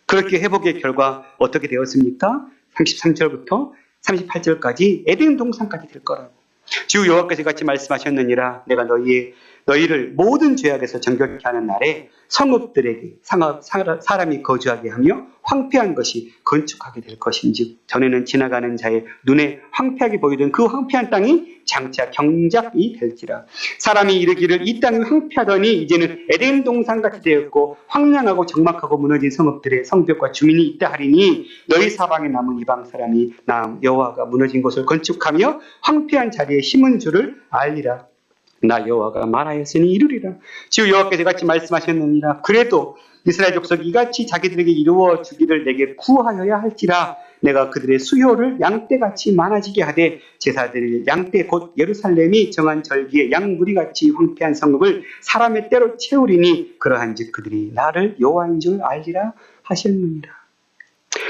Speaker 2: 그렇게 회복의 결과 어떻게 되었습니까? 33절부터 38절까지 에덴 동산까지 될 거라고. 주 여호와께서 같이 말씀하셨느니라. 내가 너희를 모든 죄악에서 정결케 하는 날에 성읍들에게 사람이 거주하게 하며 황폐한 것이 건축하게 될 것인즉 전에는 지나가는 자의 눈에 황폐하게 보이던 그 황폐한 땅이 장차 경작이 될지라. 사람이 이르기를 이 땅이 황폐하더니 이제는 에덴 동산같이 되었고 황량하고 적막하고 무너진 성읍들의 성벽과 주민이 있다 하리니 너희 사방에 남은 이방 사람이 나 여호와가 무너진 곳을 건축하며 황폐한 자리에 심은 줄을 알리라. 나 여호와가 말하였으니 이루리라. 주 여호와께서 같이 말씀하셨느니라. 그래도 이스라엘 족속이 이같이 자기들에게 이루어 주기를 내게 구하여야 할지라. 내가 그들의 수요를 양떼같이 많아지게 하되 제사드릴 양떼 곧 예루살렘이 정한 절기에 양무리같이 황폐한 성읍을 사람의 때로 채우리니 그러한즉 그들이 나를 여호와인 줄 알리라 하셨느니라.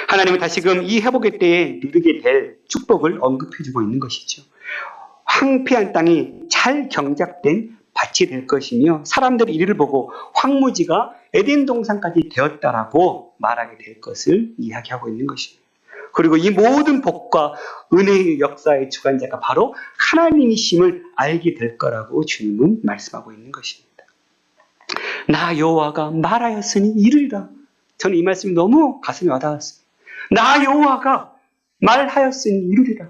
Speaker 2: 하나님은 다시금 이 회복의 때에 누리게 될 축복을 언급해주고 있는 것이죠. 황폐한 땅이 잘 경작된 밭이 될 것이며 사람들이 이를 보고 황무지가 에덴 동산까지 되었다라고 말하게 될 것을 이야기하고 있는 것입니다. 그리고 이 모든 복과 은혜의 역사의 주관자가 바로 하나님이심을 알게 될 거라고 주님은 말씀하고 있는 것입니다. 나 여호와가 말하였으니 이르리라. 저는 이 말씀이 너무 가슴에 와닿았습니다. 나 여호와가 말하였으니 이르리라.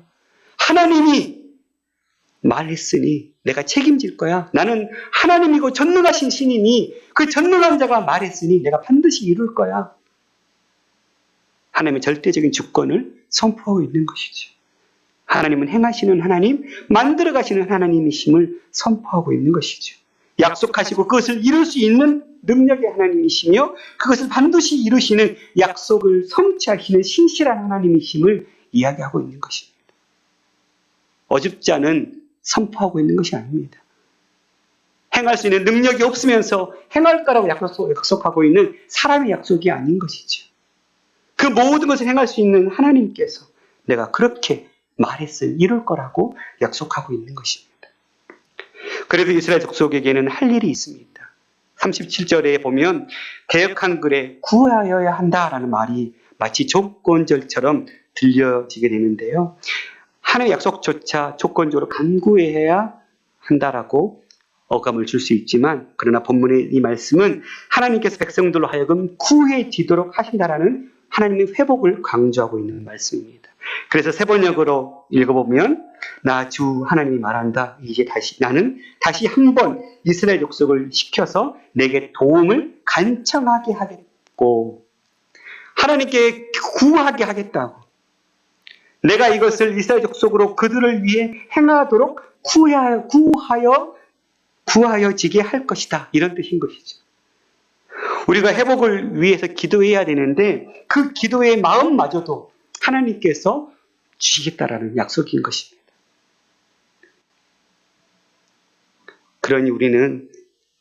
Speaker 2: 하나님이 말했으니 내가 책임질 거야. 나는 하나님이고 전능하신 신이니 그 전능한 자가 말했으니 내가 반드시 이룰 거야. 하나님의 절대적인 주권을 선포하고 있는 것이죠. 하나님은 행하시는 하나님, 만들어가시는 하나님이심을 선포하고 있는 것이죠. 약속하시고 그것을 이룰 수 있는 능력의 하나님이시며 그것을 반드시 이루시는 약속을 성취하시는 신실한 하나님이심을 이야기하고 있는 것입니다. 어줍지 않은 선포하고 있는 것이 아닙니다. 행할 수 있는 능력이 없으면서 행할 거라고 약속하고 있는 사람의 약속이 아닌 것이죠. 그 모든 것을 행할 수 있는 하나님께서 내가 그렇게 말했으니 이룰 거라고 약속하고 있는 것입니다. 그래도 이스라엘 족속에게는 할 일이 있습니다. 37절에 보면 개역 한글에 구하여야 한다라는 말이 마치 조건절처럼 들려지게 되는데요. 하나님의 약속조차 조건적으로 간구해야 한다라고 어감을 줄 수 있지만 그러나 본문의 이 말씀은 하나님께서 백성들로 하여금 구해지도록 하신다라는 하나님의 회복을 강조하고 있는 말씀입니다. 그래서 세 번역으로 읽어보면 나 주 하나님이 말한다. 이제 나는 다시 한번 이스라엘 족속을 시켜서 내게 도움을 간청하게 하겠고 하나님께 구하게 하겠다고. 내가 이것을 이스라엘 족속으로 그들을 위해 행하도록 구하여지게 할 것이다. 이런 뜻인 것이죠. 우리가 회복을 위해서 기도해야 되는데 그 기도의 마음마저도 하나님께서 주시겠다라는 약속인 것입니다. 그러니 우리는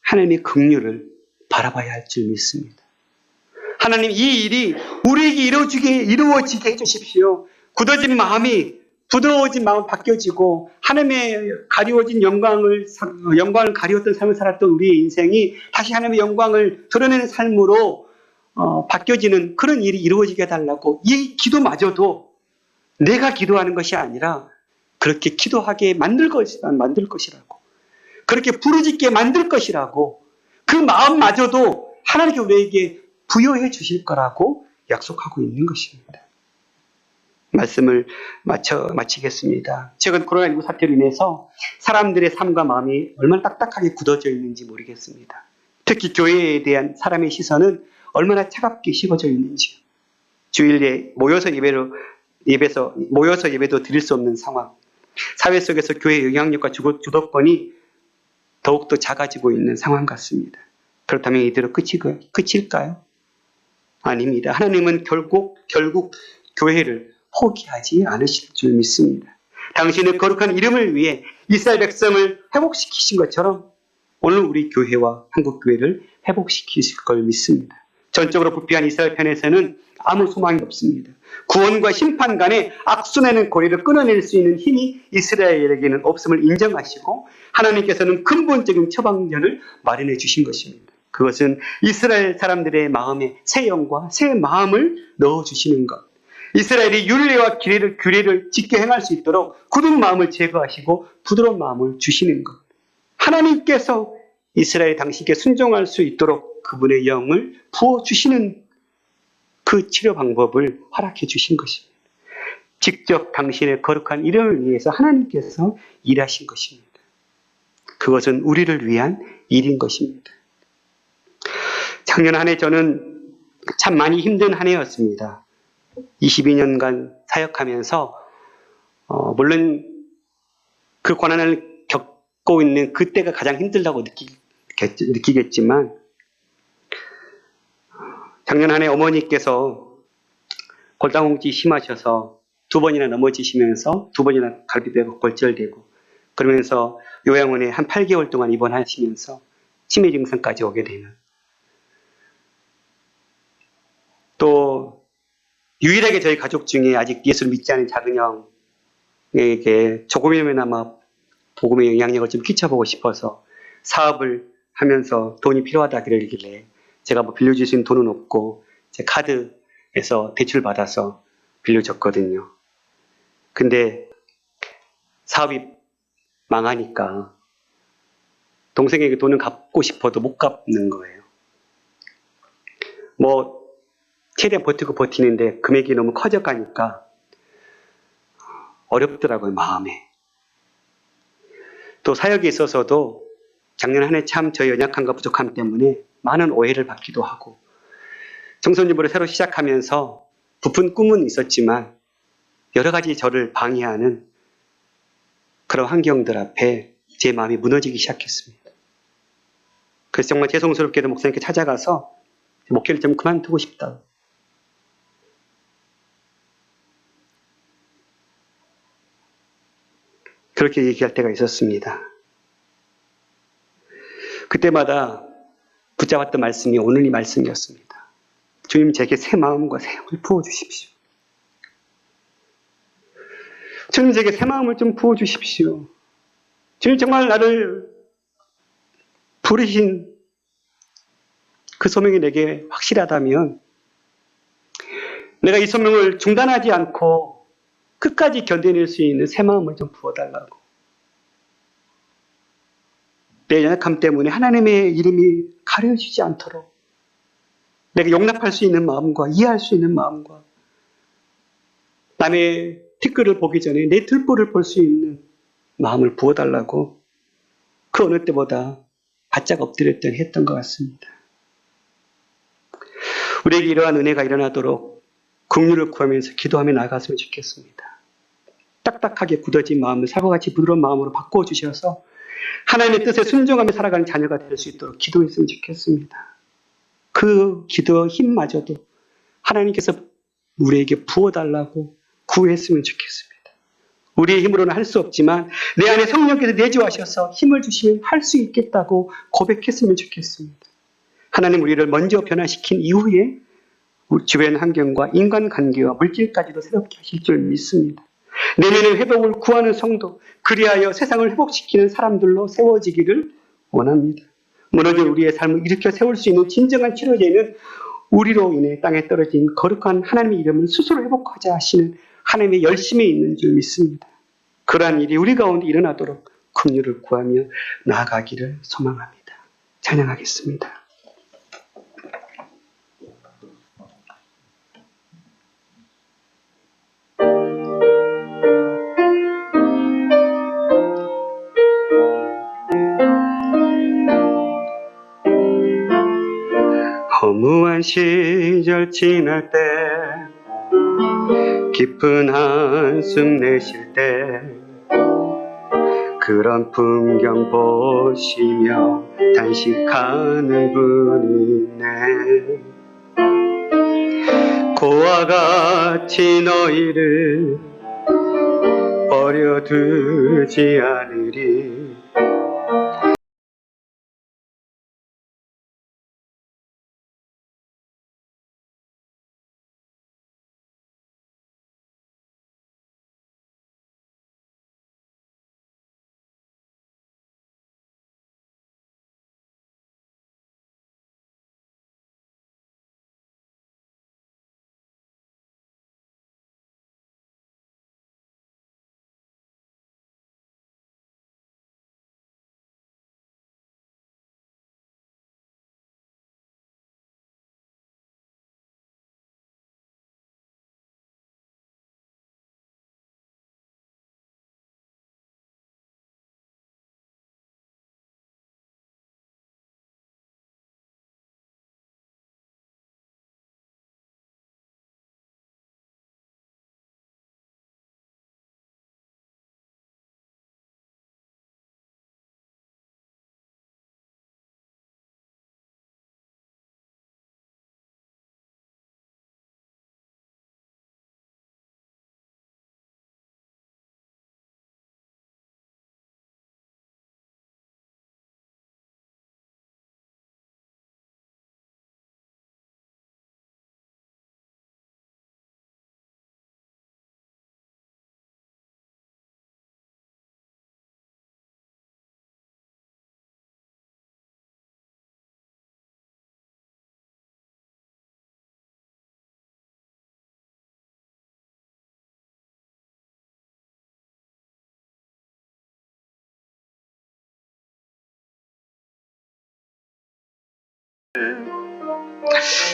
Speaker 2: 하나님의 긍휼을 바라봐야 할 줄 믿습니다. 하나님 이 일이 우리에게 이루어지게 해주십시오. 굳어진 마음이 부드러워진 마음 바뀌어지고 하나님의 가리워진 영광을 가리웠던 삶을 살았던 우리의 인생이 다시 하나님의 영광을 드러내는 삶으로 바뀌어지는 그런 일이 이루어지게 해달라고. 이 기도마저도 내가 기도하는 것이 아니라 그렇게 기도하게 만들 것이라고. 그렇게 부르짖게 만들 것이라고. 그 마음마저도 하나님께 우리에게 부여해 주실 거라고 약속하고 있는 것입니다. 말씀을 마치겠습니다. 최근 코로나19 사태로 인해서 사람들의 삶과 마음이 얼마나 딱딱하게 굳어져 있는지 모르겠습니다. 특히 교회에 대한 사람의 시선은 얼마나 차갑게 식어져 있는지. 주일에 모여서 예배도 드릴 수 없는 상황. 사회 속에서 교회의 영향력과 주도권이 더욱더 작아지고 있는 상황 같습니다. 그렇다면 이대로 끝일까요? 아닙니다. 하나님은 결국 교회를 포기하지 않으실 줄 믿습니다. 당신의 거룩한 이름을 위해 이스라엘 백성을 회복시키신 것처럼 오늘 우리 교회와 한국교회를 회복시키실 걸 믿습니다. 전적으로 부패한 이스라엘 편에서는 아무 소망이 없습니다. 구원과 심판 간의 악순환의 고리를 끊어낼 수 있는 힘이 이스라엘에게는 없음을 인정하시고 하나님께서는 근본적인 처방전을 마련해 주신 것입니다. 그것은 이스라엘 사람들의 마음에 새 영과 새 마음을 넣어주시는 것. 이스라엘이 율례와 규례를 지켜 행할 수 있도록 굳은 마음을 제거하시고 부드러운 마음을 주시는 것. 하나님께서 이스라엘 당신께 순종할 수 있도록 그분의 영을 부어주시는 그 치료 방법을 허락해 주신 것입니다. 직접 당신의 거룩한 이름을 위해서 하나님께서 일하신 것입니다. 그것은 우리를 위한 일인 것입니다. 작년 한 해 저는 참 많이 힘든 한 해였습니다. 22년간 사역하면서 물론 그 고난을 겪고 있는 그때가 가장 힘들다고 느끼겠지만 작년 한 해 어머니께서 골다공증이 심하셔서 2번이나 넘어지시면서 2번이나 갈비뼈가 골절되고 그러면서 요양원에 한 8개월 동안 입원하시면서 치매 증상까지 오게 되는 또 유일하게 저희 가족 중에 아직 예수를 믿지 않은 작은 형에게 조금이나마 복음의 영향력을 좀 끼쳐보고 싶어서 사업을 하면서 돈이 필요하다 그러길래 제가 뭐 빌려줄 수 있는 돈은 없고 제 카드에서 대출 받아서 빌려줬거든요. 근데 사업이 망하니까 동생에게 돈을 갚고 싶어도 못 갚는 거예요. 뭐 최대한 버티는데 금액이 너무 커져가니까 어렵더라고요, 마음에. 또 사역에 있어서도 작년 한 해 참 저희 연약함과 부족함 때문에 많은 오해를 받기도 하고 청소년부를 새로 시작하면서 부푼 꿈은 있었지만 여러 가지 저를 방해하는 그런 환경들 앞에 제 마음이 무너지기 시작했습니다. 그래서 정말 죄송스럽게도 목사님께 찾아가서 목회를 좀 그만두고 싶다. 그렇게 얘기할 때가 있었습니다. 그때마다 붙잡았던 말씀이 오늘 이 말씀이었습니다. 주님 제게 새 마음과 새 영을 부어주십시오. 주님 제게 새 마음을 좀 부어주십시오. 주님 정말 나를 부르신 그 소명이 내게 확실하다면 내가 이 소명을 중단하지 않고 끝까지 견뎌낼 수 있는 새 마음을 좀 부어달라고. 내 연약함 때문에 하나님의 이름이 가려지지 않도록 내가 용납할 수 있는 마음과 이해할 수 있는 마음과 남의 티끌을 보기 전에 내 들보를 볼 수 있는 마음을 부어달라고 그 어느 때보다 바짝 엎드렸더니 했던 것 같습니다. 우리에게 이러한 은혜가 일어나도록 긍휼을 구하면서 기도하며 나아갔으면 좋겠습니다. 딱딱하게 굳어진 마음을 사과같이 부드러운 마음으로 바꿔주셔서 하나님의 뜻에 순종하며 살아가는 자녀가 될 수 있도록 기도했으면 좋겠습니다. 그 기도의 힘마저도 하나님께서 우리에게 부어달라고 구했으면 좋겠습니다. 우리의 힘으로는 할 수 없지만 내 안에 성령께서 내주하셔서 힘을 주시면 할 수 있겠다고 고백했으면 좋겠습니다. 하나님 우리를 먼저 변화시킨 이후에 주변 환경과 인간관계와 물질까지도 새롭게 하실 줄 믿습니다. 내면의 회복을 구하는 성도, 그리하여 세상을 회복시키는 사람들로 세워지기를 원합니다. 무너진 우리의 삶을 일으켜 세울 수 있는 진정한 치료제는 우리로 인해 땅에 떨어진 거룩한 하나님의 이름을 스스로 회복하자 하시는 하나님의 열심이 있는 줄 믿습니다. 그러한 일이 우리 가운데 일어나도록 긍휼을 구하며 나아가기를 소망합니다. 찬양하겠습니다. 허무한 시절 지날 때 깊은 한숨 내쉴 때 그런 풍경 보시며 단식하는 분이 있네. 고와 같이 너희를 버려두지 않으리.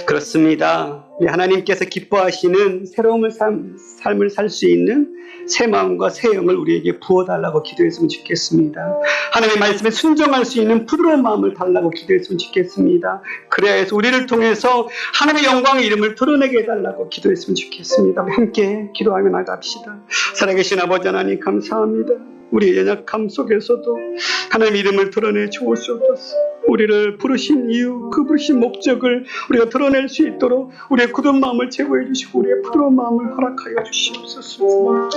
Speaker 2: 그렇습니다. 우리 하나님께서 기뻐하시는 새로운 삶을 살 수 있는 새 마음과 새 영을 우리에게 부어달라고 기도했으면 좋겠습니다. 하나님의 말씀에 순종할 수 있는 부드러운 마음을 달라고 기도했으면 좋겠습니다. 그래야 해서 우리를 통해서 하나님의 영광의 이름을 드러내게 해달라고 기도했으면 좋겠습니다. 함께 기도하며 나갑시다. 살아계신 아버지 하나님 감사합니다. 우리의 연약함 속에서도 하나님의 이름을 드러내 주옵소서. 우리를 부르신 이유, 그 부르신 목적을 우리가 드러낼 수 있도록 우리의 굳은 마음을 제거해 주시고 우리의 부드러운 마음을 허락하여 주시옵소서.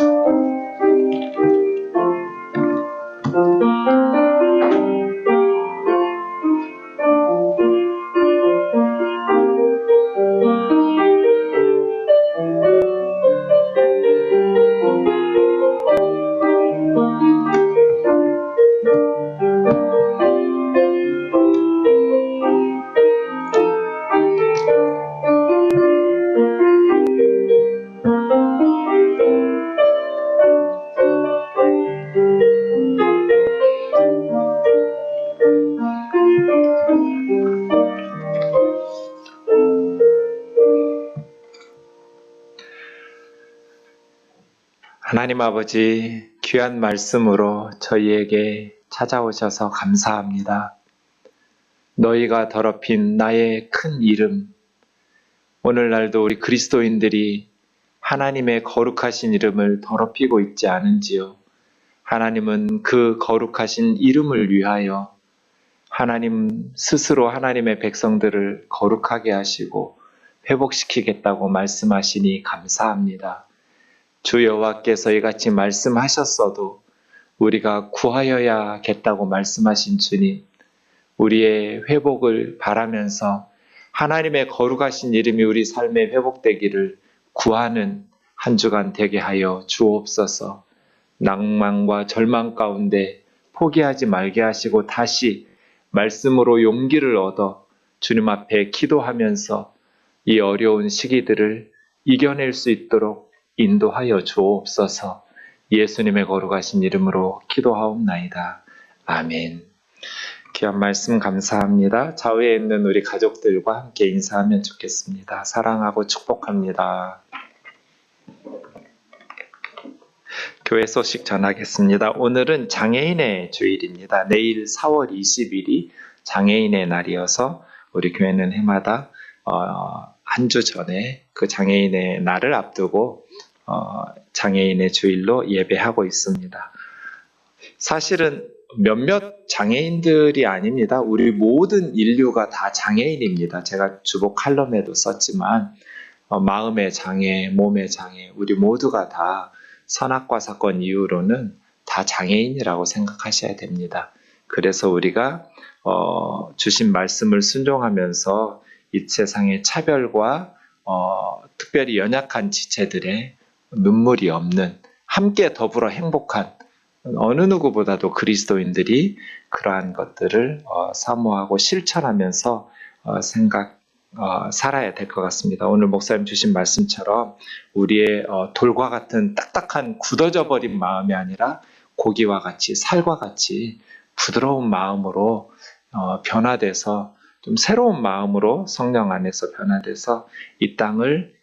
Speaker 1: 하나님 아버지, 귀한 말씀으로 저희에게 찾아오셔서 감사합니다. 너희가 더럽힌 나의 큰 이름, 오늘날도 우리 그리스도인들이 하나님의 거룩하신 이름을 더럽히고 있지 않은지요. 하나님은 그 거룩하신 이름을 위하여 하나님 스스로 하나님의 백성들을 거룩하게 하시고 회복시키겠다고 말씀하시니 감사합니다. 주 여호와께서 이같이 말씀하셨어도 우리가 구하여야겠다고 말씀하신 주님, 우리의 회복을 바라면서 하나님의 거룩하신 이름이 우리 삶에 회복되기를 구하는 한 주간 되게 하여 주옵소서. 낭만과 절망 가운데 포기하지 말게 하시고 다시 말씀으로 용기를 얻어 주님 앞에 기도하면서 이 어려운 시기들을 이겨낼 수 있도록 인도하여 주옵소서. 예수님의 거룩하신 이름으로 기도하옵나이다. 아멘. 귀한 말씀 감사합니다. 좌우에 있는 우리 가족들과 함께 인사하면 좋겠습니다. 사랑하고 축복합니다. 교회 소식 전하겠습니다. 오늘은 장애인의 주일입니다. 내일 4월 20일이 장애인의 날이어서 우리 교회는 해마다 한 주 전에 그 장애인의 날을 앞두고 장애인의 주일로 예배하고 있습니다. 사실은 몇몇 장애인들이 아닙니다. 우리 모든 인류가 다 장애인입니다. 제가 주보 칼럼에도 썼지만 마음의 장애, 몸의 장애, 우리 모두가 다 선악과 사건 이후로는 다 장애인이라고 생각하셔야 됩니다. 그래서 우리가 주신 말씀을 순종하면서 이 세상의 차별과 특별히 연약한 지체들의 눈물이 없는, 함께 더불어 행복한 어느 누구보다도 그리스도인들이 그러한 것들을 사모하고 실천하면서 살아야 될 것 같습니다. 오늘 목사님 주신 말씀처럼 우리의 돌과 같은 딱딱한 굳어져 버린 마음이 아니라 고기와 같이 살과 같이 부드러운 마음으로 변화돼서 좀 새로운 마음으로 성령 안에서 변화돼서 이 땅을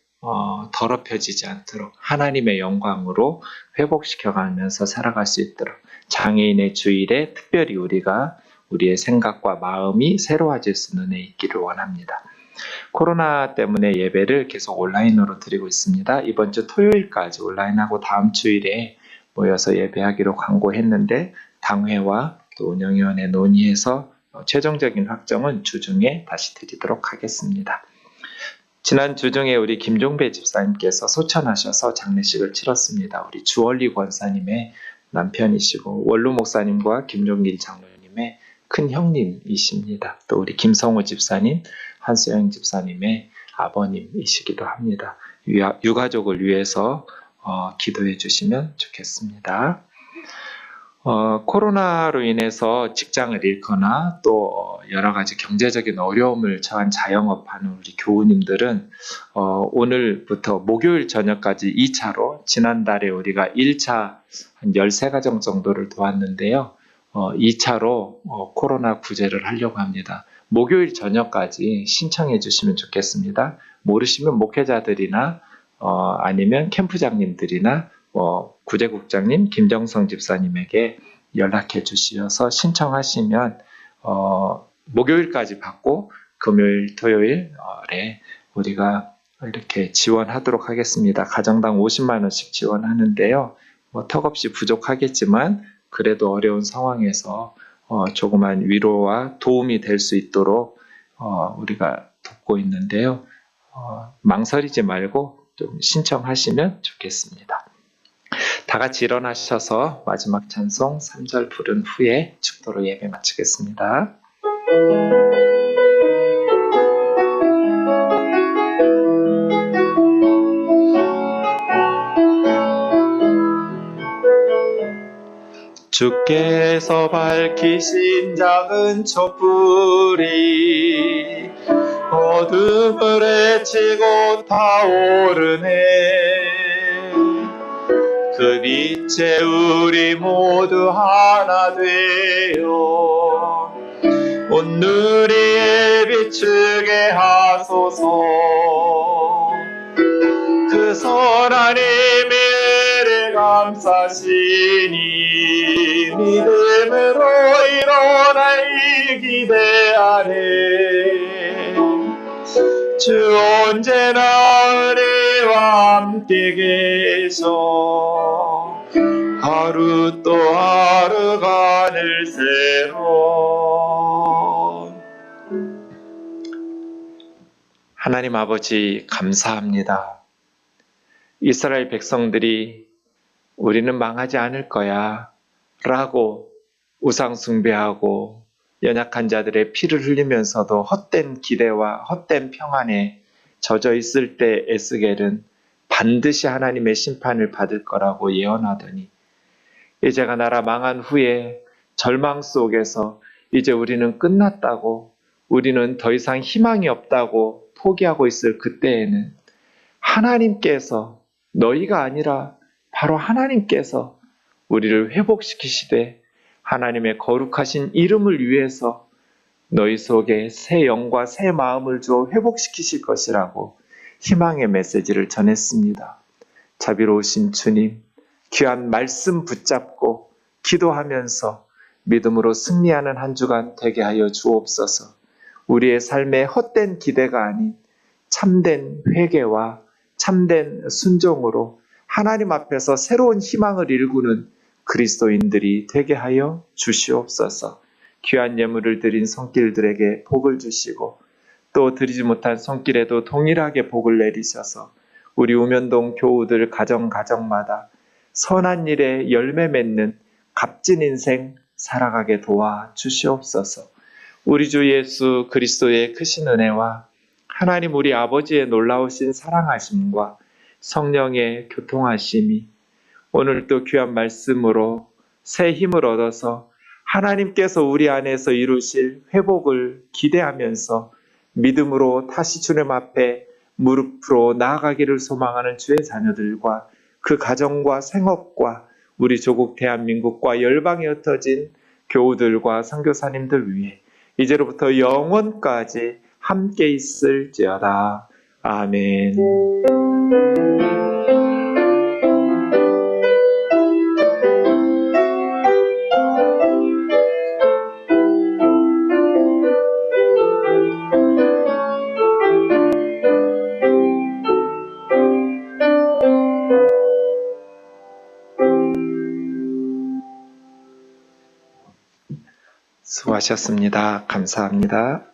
Speaker 1: 더럽혀지지 않도록 하나님의 영광으로 회복시켜가면서 살아갈 수 있도록 장애인의 주일에 특별히 우리가 우리의 생각과 마음이 새로워질 수 있는 은혜 있기를 원합니다. 코로나 때문에 예배를 계속 온라인으로 드리고 있습니다. 이번 주 토요일까지 온라인하고 다음 주일에 모여서 예배하기로 광고했는데 당회와 또 운영위원회 논의해서 최종적인 확정은 주중에 다시 드리도록 하겠습니다. 지난 주중에 우리 김종배 집사님께서 소천하셔서 장례식을 치렀습니다. 우리 주얼리 권사님의 남편이시고 원로 목사님과 김종길 장로님의 큰 형님이십니다. 또 우리 김성호 집사님, 한수영 집사님의 아버님이시기도 합니다. 유가족을 위해서 기도해 주시면 좋겠습니다. 코로나로 인해서 직장을 잃거나 또 여러 가지 경제적인 어려움을 처한 자영업하는 우리 교우님들은 오늘부터 목요일 저녁까지 2차로 지난달에 우리가 1차 한 13가정 정도를 도왔는데요. 2차로 코로나 구제를 하려고 합니다. 목요일 저녁까지 신청해 주시면 좋겠습니다. 모르시면 목회자들이나 아니면 캠프장님들이나 구제국장님, 김정성 집사님에게 연락해 주셔서 신청하시면 목요일까지 받고 금요일, 토요일에 우리가 이렇게 지원하도록 하겠습니다. 가정당 50만 원씩 지원하는데요. 턱없이 부족하겠지만 그래도 어려운 상황에서 조그만 위로와 도움이 될 수 있도록 우리가 돕고 있는데요. 망설이지 말고 좀 신청하시면 좋겠습니다. 다 같이 일어나셔서 마지막 찬송 3절 부른 후에 축도로 예배 마치겠습니다. 주께서 밝히신 작은 촛불이 어둠을 헤치고 타오르네. 그 빛에 우리 모두 하나 되어 온누리에 비추게 하소서. 그 선한 힘이 를 감싸시니 믿음으로 일어날 기대하네. 주 언제나 은혜와 함께 계셔 하루 또 하루가 늘 새로. 하나님 아버지 감사합니다. 이스라엘 백성들이 우리는 망하지 않을 거야 라고 우상 숭배하고 연약한 자들의 피를 흘리면서도 헛된 기대와 헛된 평안에 젖어 있을 때 에스겔은 반드시 하나님의 심판을 받을 거라고 예언하더니 이제가 나라 망한 후에 절망 속에서 이제 우리는 끝났다고, 우리는 더 이상 희망이 없다고 포기하고 있을 그때에는 하나님께서, 너희가 아니라 바로 하나님께서 우리를 회복시키시되 하나님의 거룩하신 이름을 위해서 너희 속에 새 영과 새 마음을 주어 회복시키실 것이라고 희망의 메시지를 전했습니다. 자비로우신 주님, 귀한 말씀 붙잡고 기도하면서 믿음으로 승리하는 한 주간 되게 하여 주옵소서. 우리의 삶에 헛된 기대가 아닌 참된 회개와 참된 순종으로 하나님 앞에서 새로운 희망을 일구는 그리스도인들이 되게 하여 주시옵소서. 귀한 예물을 드린 손길들에게 복을 주시고 또 드리지 못한 손길에도 동일하게 복을 내리셔서 우리 우면동 교우들 가정마다 선한 일에 열매 맺는 값진 인생 살아가게 도와 주시옵소서. 우리 주 예수 그리스도의 크신 은혜와 하나님 우리 아버지의 놀라우신 사랑하심과 성령의 교통하심이 오늘 또 귀한 말씀으로 새 힘을 얻어서 하나님께서 우리 안에서 이루실 회복을 기대하면서 믿음으로 다시 주님 앞에 무릎으로 나아가기를 소망하는 주의 자녀들과 그 가정과 생업과 우리 조국 대한민국과 열방에 흩어진 교우들과 선교사님들 위해 이제로부터 영원까지 함께 있을지어다. 아멘. 수고하셨습니다. 감사합니다.